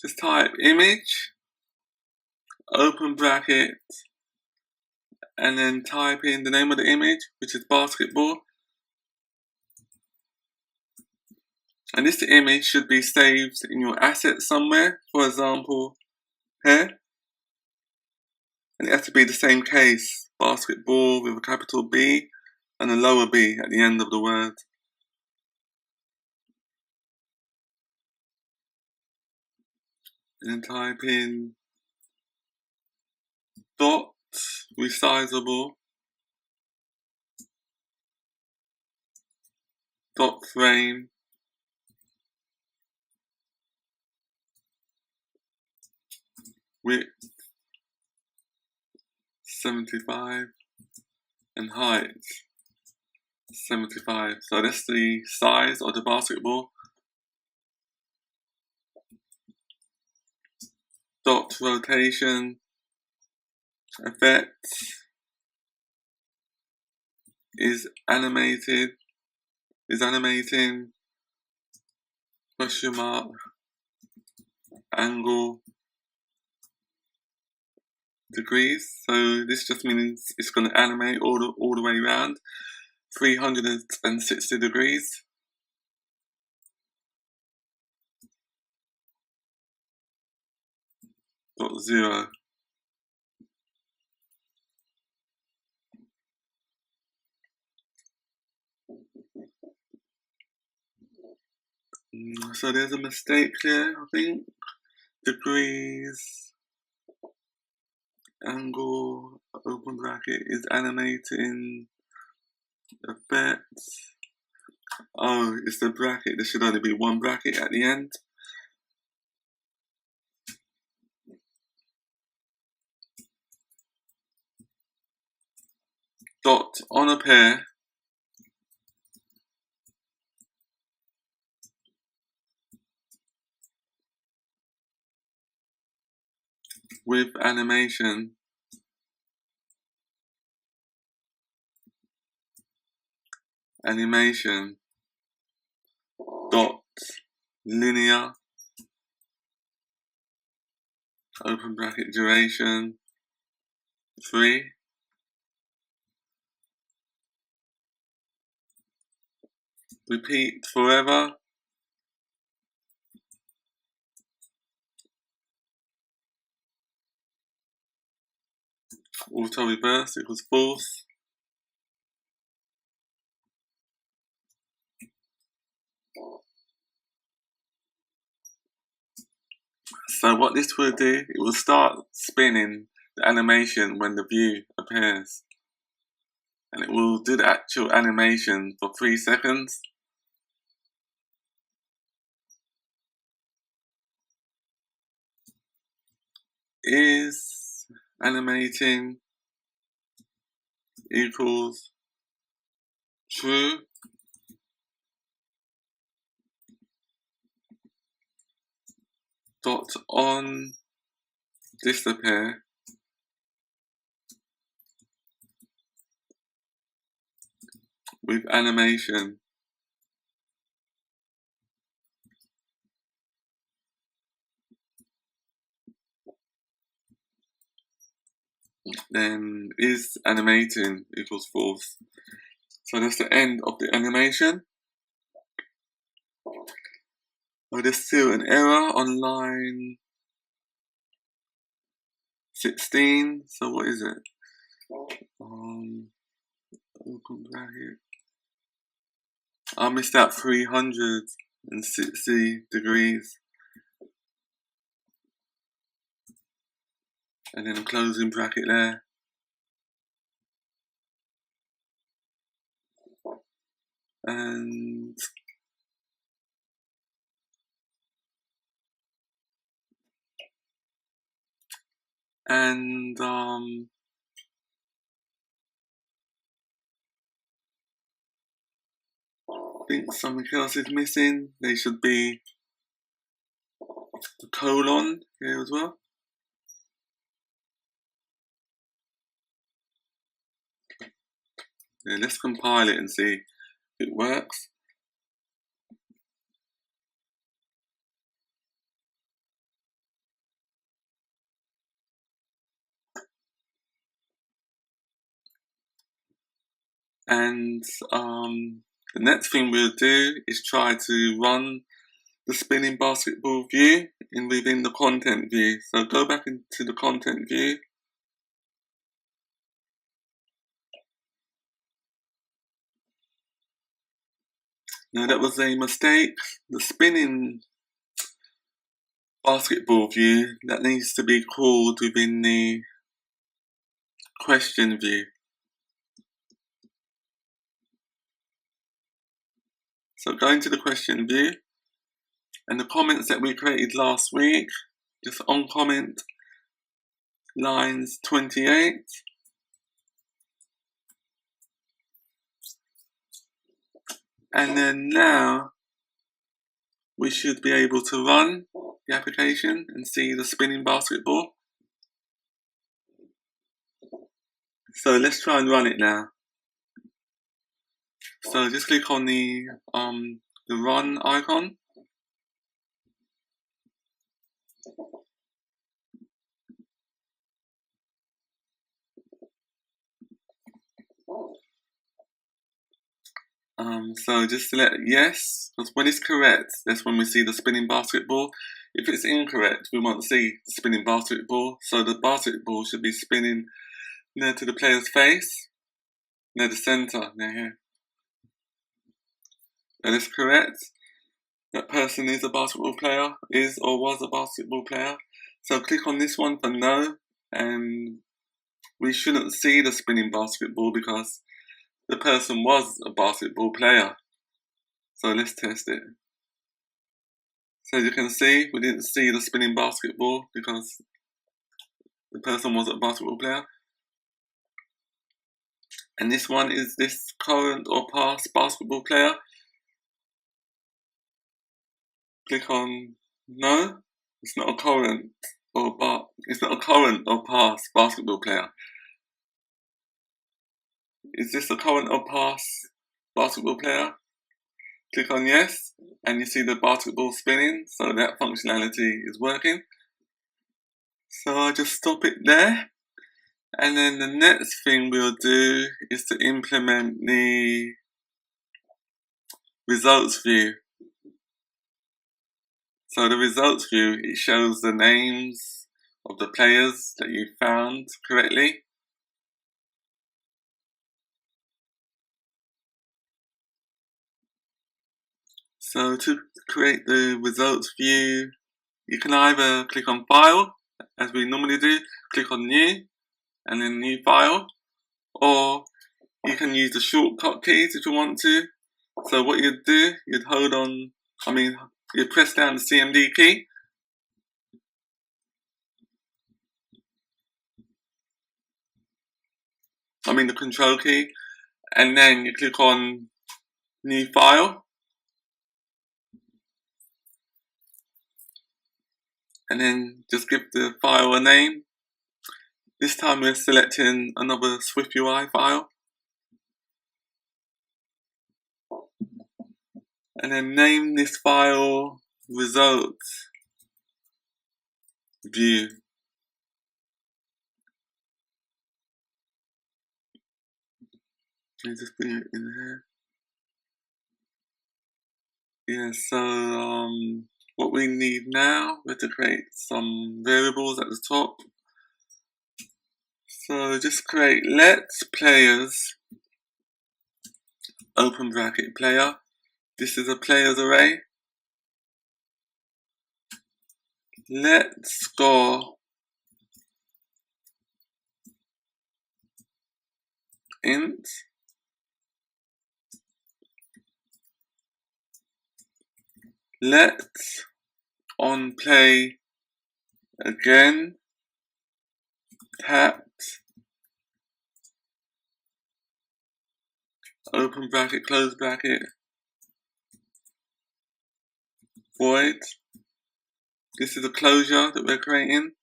just type image, open bracket, and then type in the name of the image, which is basketball. And this image should be saved in your assets somewhere, for example, here. And it has to be the same case, basketball with a capital B and a lower b at the end of the word. And then type in dot resizable dot frame width 75 and height 75. So that's the size of the basketball. Dot rotation effect is animating question mark angle degrees. So this just means it's going to animate all the way around 360 degrees. Dot 0. So there's a mistake here, I think. Degrees, angle, open bracket is animating effects. Oh, it's the bracket. There should only be one bracket at the end. Dot on a pair with animation dot linear open bracket duration 3 repeat forever auto reverse equals false. So what this will do, it will start spinning the animation when the view appears, and it will do the actual animation for 3 seconds. Is animating equals true. Dot on disappear with animation then is animating equals false. So that's the end of the animation. Oh, there's still an error on line 16. So what is it? Open bracket. I missed out 360 degrees. And then a closing bracket there. And I think something else is missing. They should be the colon here as well. Yeah, let's compile it and see if it works. And the next thing we'll do is try to run the spinning basketball view within the content view. So go back into the content view. Now that was a mistake. The spinning basketball view, that needs to be called within the question view. So go into the question view, and the comments that we created last week, just on comment lines 28. And then now we should be able to run the application and see the spinning basketball. So let's try and run it now. So just click on the run icon. So just select yes, because when it's correct, that's when we see the spinning basketball. If it's incorrect, we won't see the spinning basketball. So the basketball should be spinning near to the player's face, near the center, near here. That is correct. That person is a basketball player, is or was a basketball player. So click on this one for no, and we shouldn't see the spinning basketball because the person was a basketball player. So let's test it. So as you can see, we didn't see the spinning basketball because the person wasn't a basketball player. And this one is this current or past basketball player. Click on no. It's not a current or past basketball player. Is this a current or past basketball player? Click on yes, and you see the basketball spinning, so that functionality is working. So I'll just stop it there. And then the next thing we'll do is to implement the results view. So the results view, it shows the names of the players that you found correctly. So to create the results view, you can either click on File, as we normally do, click on New, and then New File, or you can use the shortcut keys if you want to. So what you'd do, you'd you'd press down the CMD key, the control key, and then you click on New File, and then just give the file a name. This time we're selecting another SwiftUI file, and then name this file results view. Let me just bring it in here. Yeah, so what we need now, we have to create some variables at the top. So just create let players, open bracket player. This is a players array. Let score int. Let on play again tapped, open bracket, close bracket, void. This is a closure that we're creating.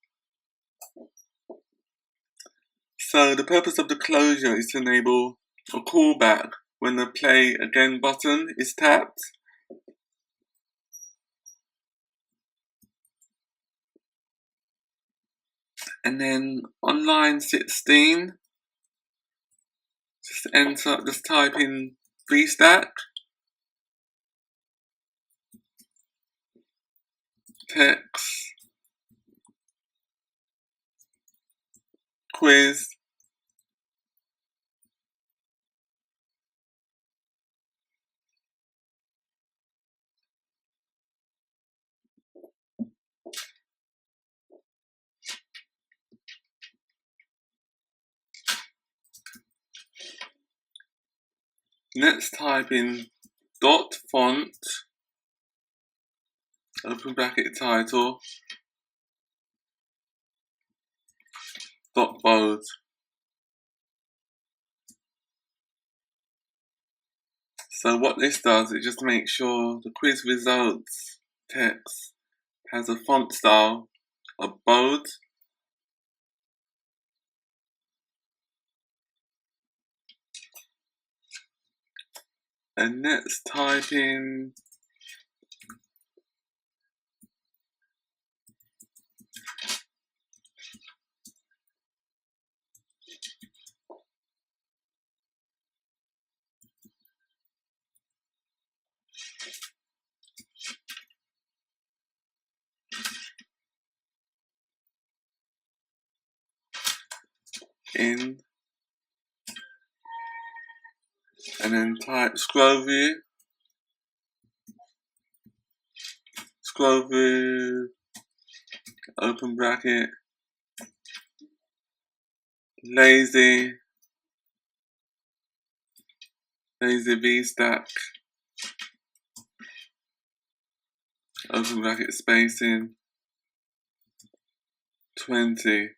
So the purpose of the closure is to enable a callback when the play again button is tapped. And then on line 16, just type in VStack, text, quiz, Let's type in dot font, open bracket title, dot bold. So what this does, it just makes sure the quiz results text has a font style of bold. And let's type in and then type scroll view, open bracket, lazy V stack, open bracket spacing, 20.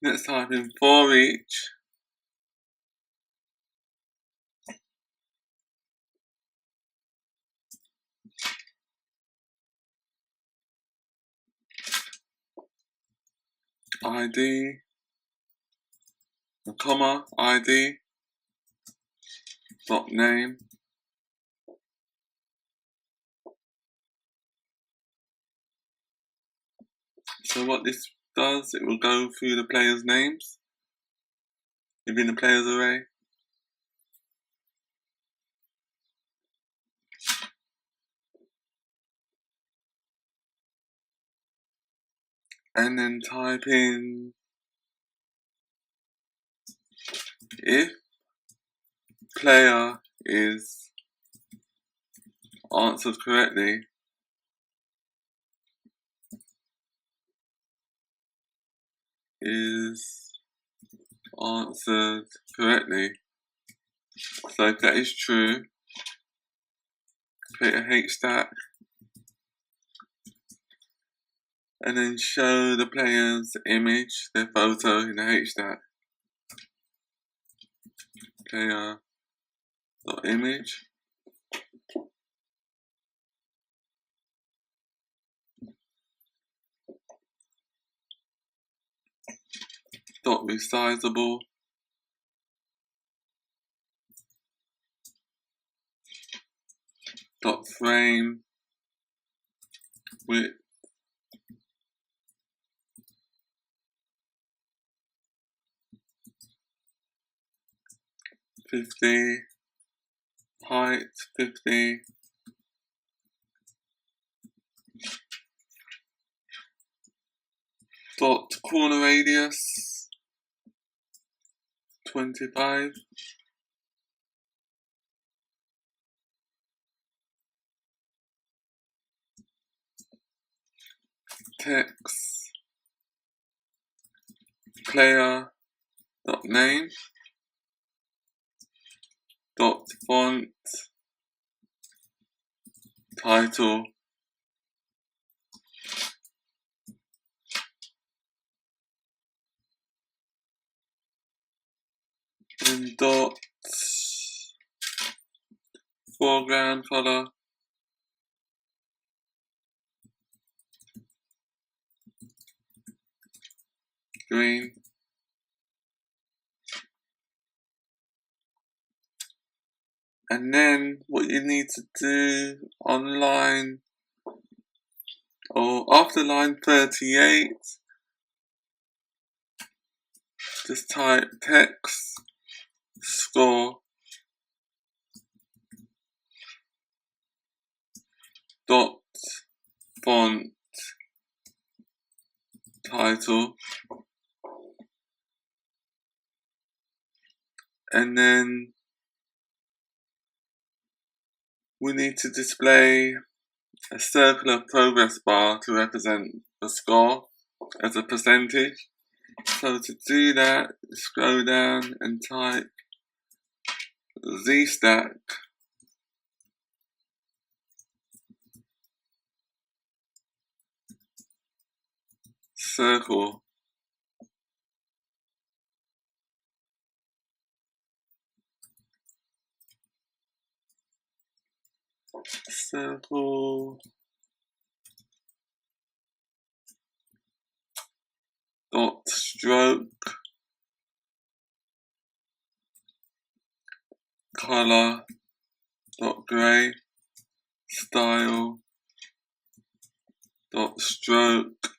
Let's type in for each, ID, a comma, ID, dot name. So what this does, it will go through the players' names within the players array. And then type in if player is answered correctly, So if that is true, create a H stack and then show the player's image, their photo in the H stack. Player.image. Dot resizable. Dot frame width 50, height 50, dot corner radius 25, text player dot name dot font title and dot foreground color green. And then what you need to do on line or after line 38, just type text score dot font title, and then we need to display a circular progress bar to represent the score as a percentage. So to do that, scroll down and type Z-stack circle dot stroke color dot gray style dot stroke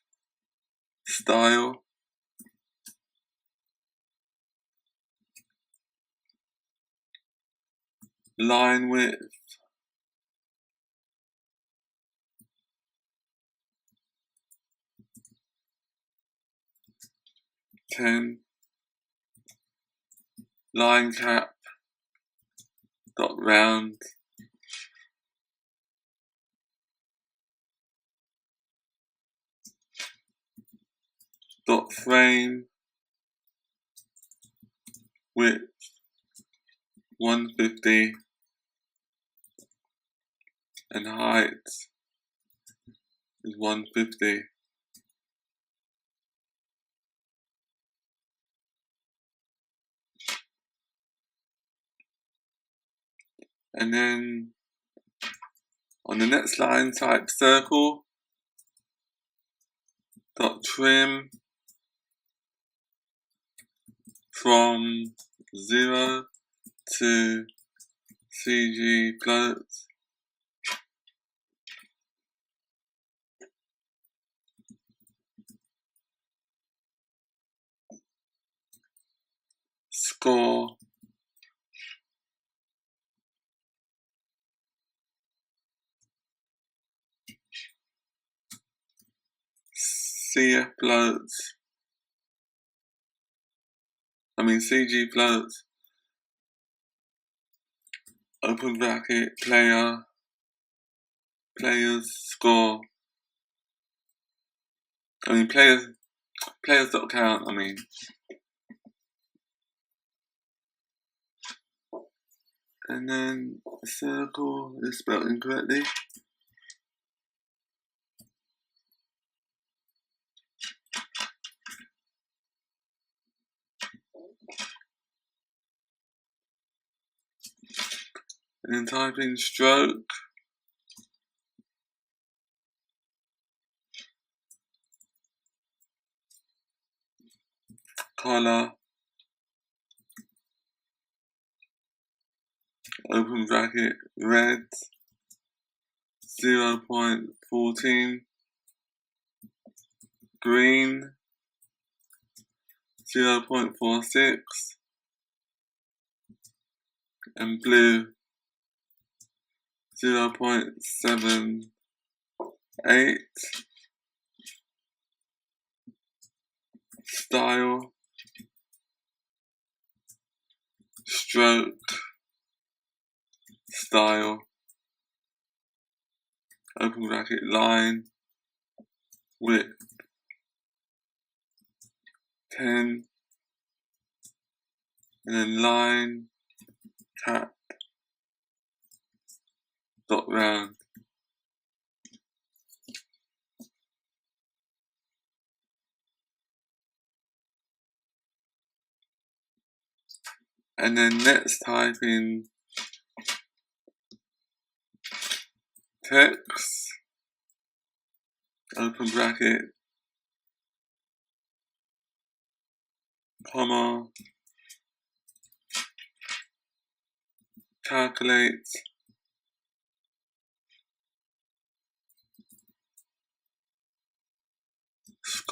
style line width 10 line cap dot round dot frame width 150 and height is 150. And then on the next line type circle dot trim from 0 to CG floats score CG floats open bracket players score players dot count and then circle is spelled incorrectly. And then type in stroke color open bracket red 0.14 green 0.46 and blue 0.78 style stroke style open bracket line width 10 and then line cap dot round. And then let's type in text open bracket comma calculate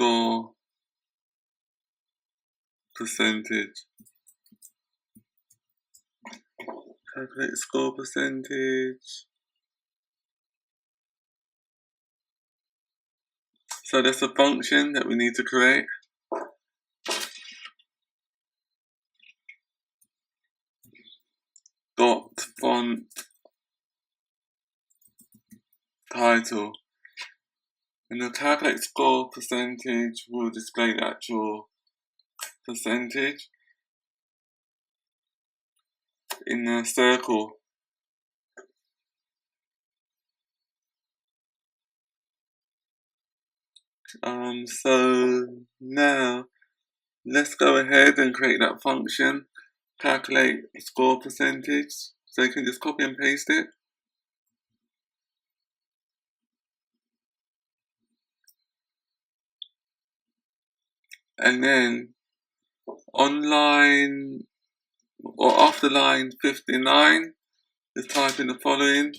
score percentage. Calculate score percentage. So that's a function that we need to create. Dot font title. And the calculate score percentage will display the actual percentage in a circle. So now let's go ahead and create that function, calculate score percentage. So you can just copy and paste it. And then on line or after line 59, just type in the following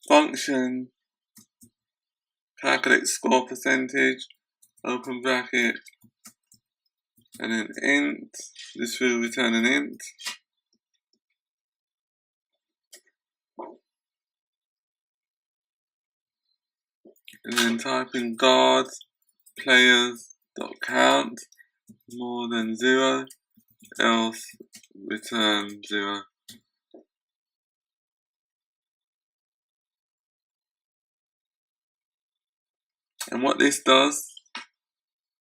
function, calculate score percentage, open bracket, and then int. This will return an int. And then type in guard players.count more than 0, else return 0. And what this does,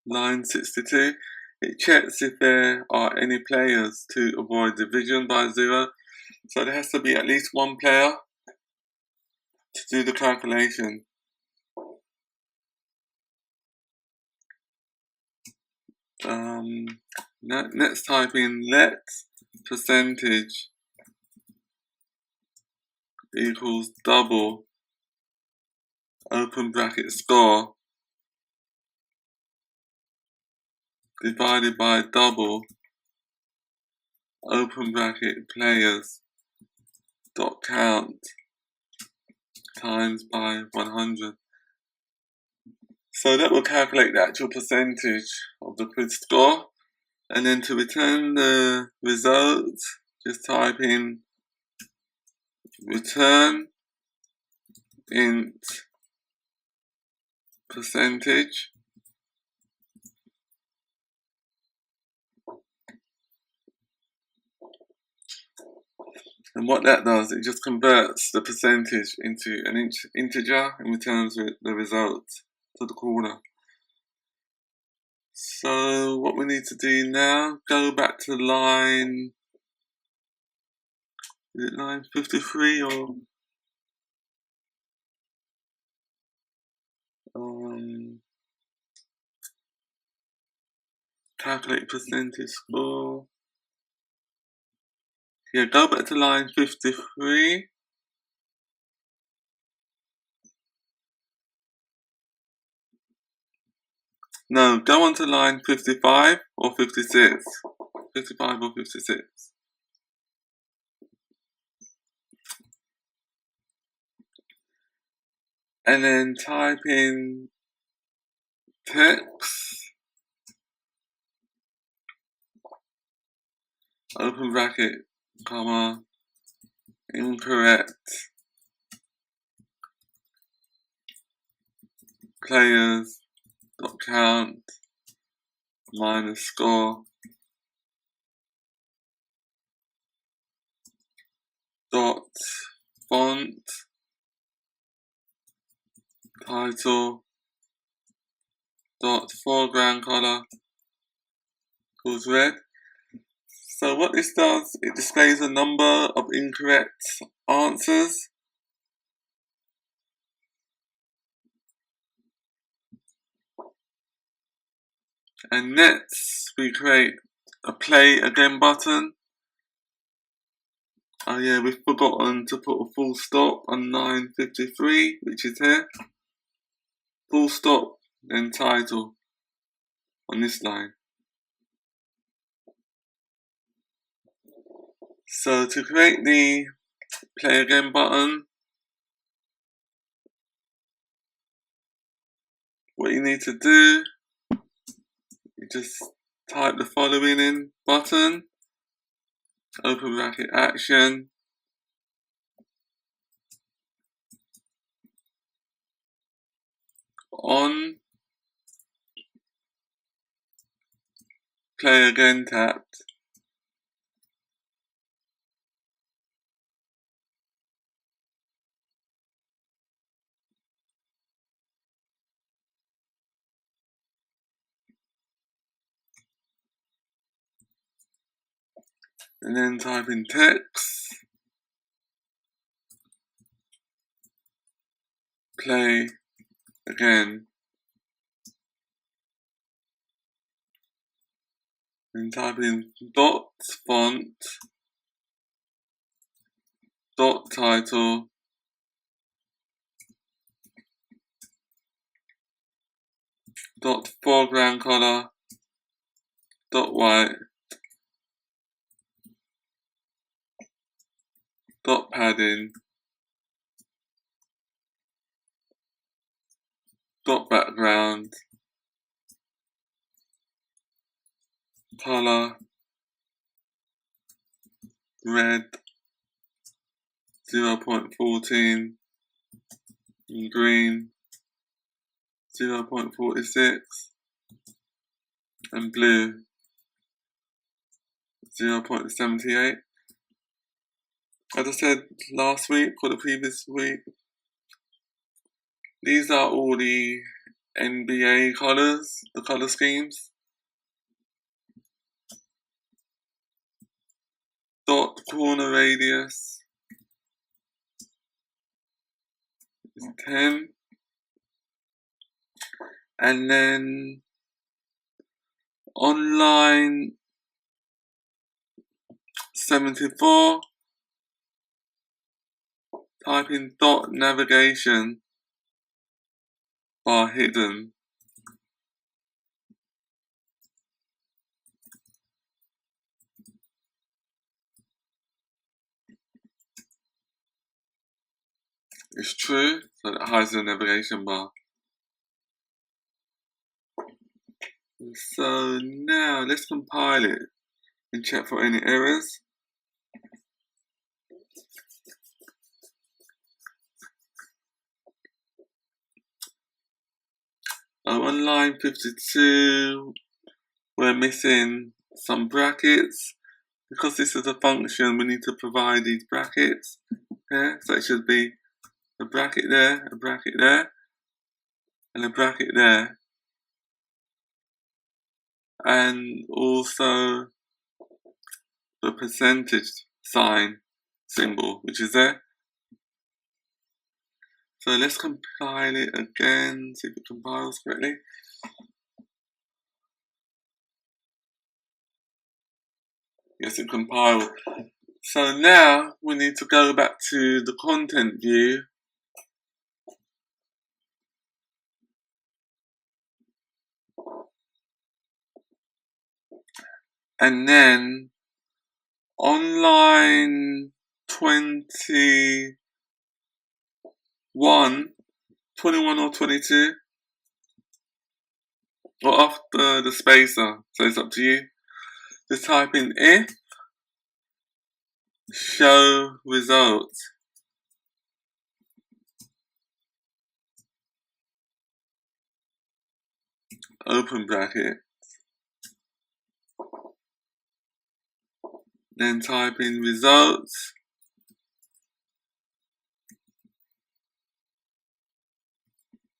line 62, it checks if there are any players to avoid division by 0. So there has to be at least one player to do the calculation. Let's type in let percentage equals double open bracket score divided by double open bracket players dot count times by 100. So that will calculate the actual percentage of the quiz score. And then to return the results, just type in return int percentage. And what that does, it just converts the percentage into an integer and returns the result to the corner. So what we need to do now, go back to line, is it line 53 or calculate percentage score. Yeah, go back to line 53. No, go on to line 55 or 56. 55 or 56. And then type in text, open bracket, comma, incorrect, players dot count minus score dot font title dot foreground color equals red. So what this does, it displays a number of incorrect answers. And next we create a play again button. Oh yeah, we've forgotten to put a full stop on line 53, which is here. Full stop, then title on this line. So to create the play again button, what you need to do, you just type the following in button, open bracket action, on, play again tapped. and then type in text, play again, and type in dot font, dot title, dot foreground color, dot white, dot padding, dot background, color, red, 0.14, and green, 0.46, and blue, 0.78. As I said last week or the previous week, these are all the NBA colors, the color schemes. Dot corner radius is 10. And then on line 74, type in dot navigation bar hidden. It's true, so that hides the navigation bar. So now let's compile it and check for any errors. On line 52, we're missing some brackets. Because this is a function, we need to provide these brackets. Yeah, so it should be a bracket there, a bracket there, and a bracket there. And also the percentage sign symbol, which is there. So let's compile it again, see if it compiles correctly. Yes, it compiled. So now we need to go back to the content view and then on line 21 or 22, or after the spacer, so it's up to you. Just type in if show results. Open bracket. Then type in results.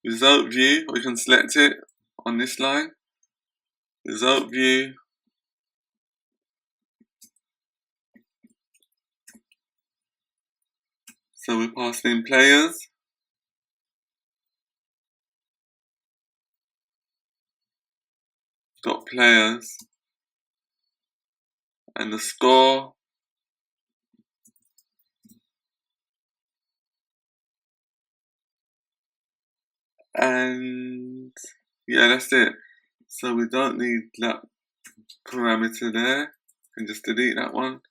Result view, or you can select it on this line. Result view. So we pass in players. Dot players. And the score. And yeah, that's it. So we don't need that parameter there. You can just delete that one.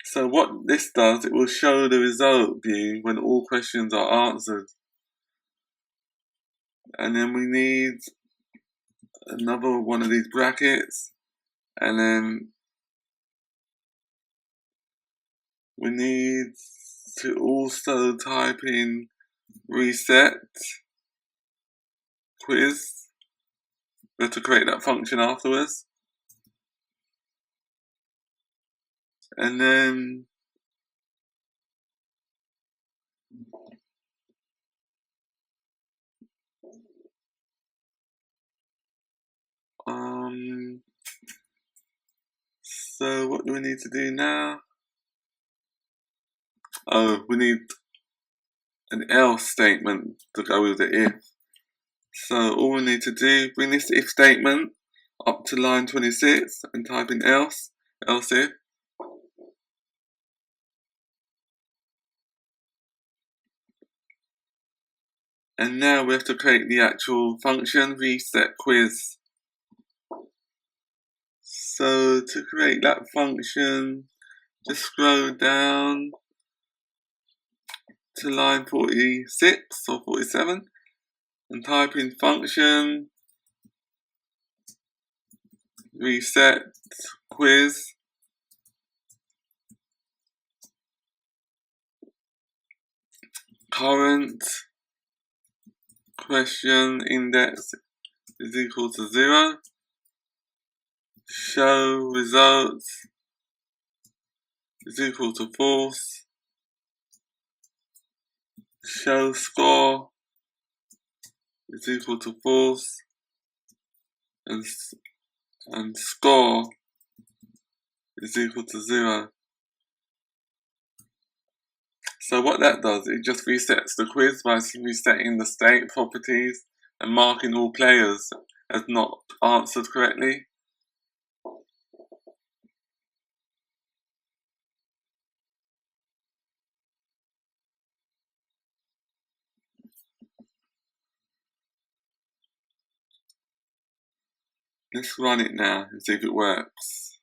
So what this does, it will show the result view when all questions are answered. And then we need another one of these brackets. And then we need to also type in reset quiz. We have to create that function afterwards. And then So what do we need to do now? Oh, we need an else statement to go with the if. So all we need to do, bring this if statement up to line 26 and type in else if. And now we have to create the actual function, reset quiz. So to create that function, just scroll down to line 46 or 47 and type in function reset quiz. Current question index is equal to 0. Show results is equal to false. Show score is equal to false. And score is equal to 0. So what that does, it just resets the quiz by resetting the state properties and marking all players as not answered correctly. Let's run it now and see if it works.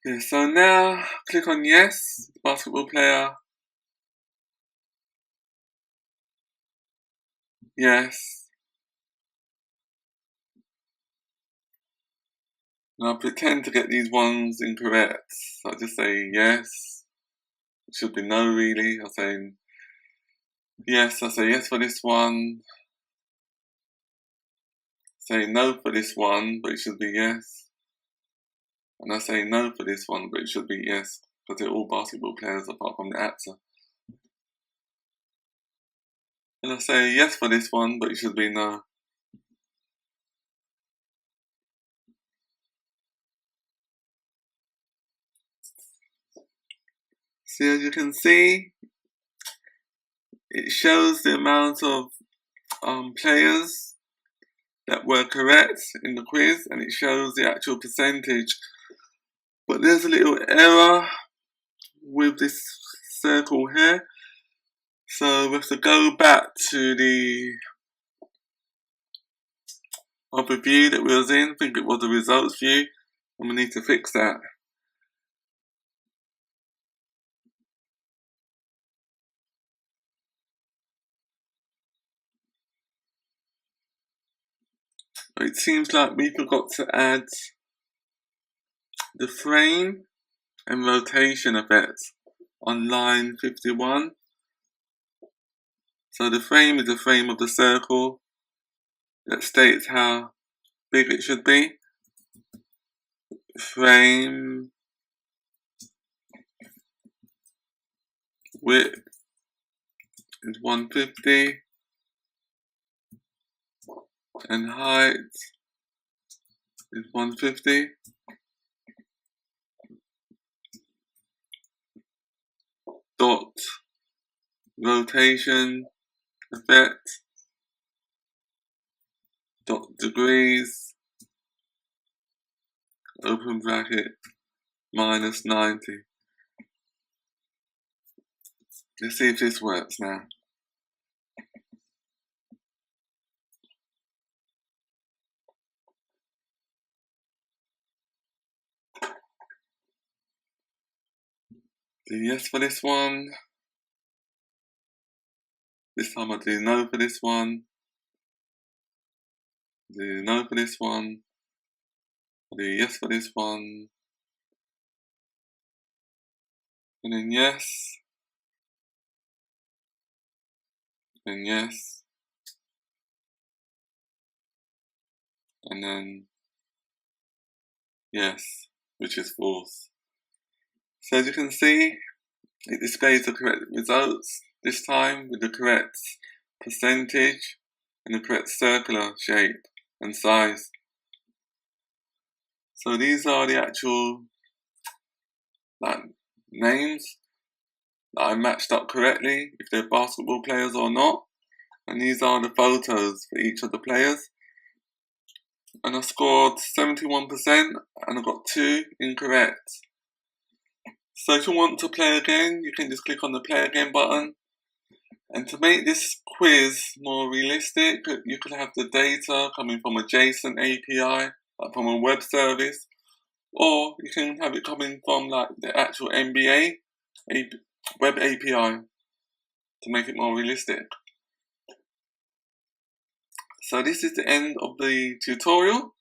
Okay, so now click on yes, basketball player. Yes. Now pretend to get these ones incorrect. So I just say yes. It should be no really. I say yes, I say yes for this one. Say no for this one, but it should be yes. And I say no for this one, but it should be yes, because they're all basketball players apart from the actor. And I say yes for this one, but it should be no. See, as you can see, it shows the amount of players that were correct in the quiz, and it shows the actual percentage. But there's a little error with this circle here. So we have to go back to the other view that we was in. I think it was the results view, and we need to fix that. It seems like we forgot to add the frame and rotation effects on line 51. So the frame is the frame of the circle that states how big it should be. Frame width is 150 and height is 150. Dot rotation effect dot degrees open bracket minus 90. Let's see if this works now. Do yes for this one. This time I do no for this one. Do no for this one. I do yes for this one. And then yes. And yes. and then yes, which is false. So as you can see, it displays the correct results, this time with the correct percentage and the correct circular shape and size. So these are the actual names that I matched up correctly, if they're basketball players or not. And these are the photos for each of the players. And I scored 71% and I got 2 incorrect. So if you want to play again, you can just click on the play again button. And to make this quiz more realistic, you could have the data coming from a JSON API, like from a web service, or you can have it coming from like the actual NBA web API to make it more realistic. So this is the end of the tutorial,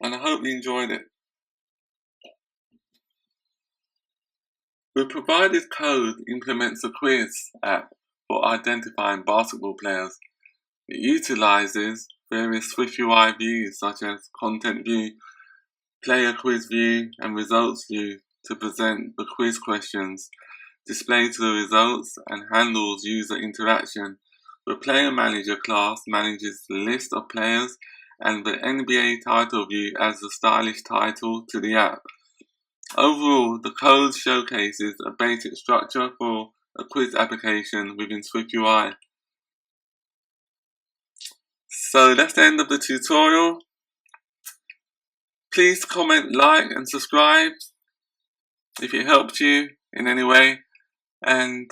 and I hope you enjoyed it. The provided code implements a quiz app for identifying basketball players. It utilizes various SwiftUI views such as Content View, Player Quiz View, and Results View to present the quiz questions, display the results, and handles user interaction. The Player Manager class manages the list of players, and the NBA title view adds a stylish title to the app. Overall, the code showcases a basic structure for a quiz application within SwiftUI. So that's the end of the tutorial. Please comment, like, and subscribe if it helped you in any way. And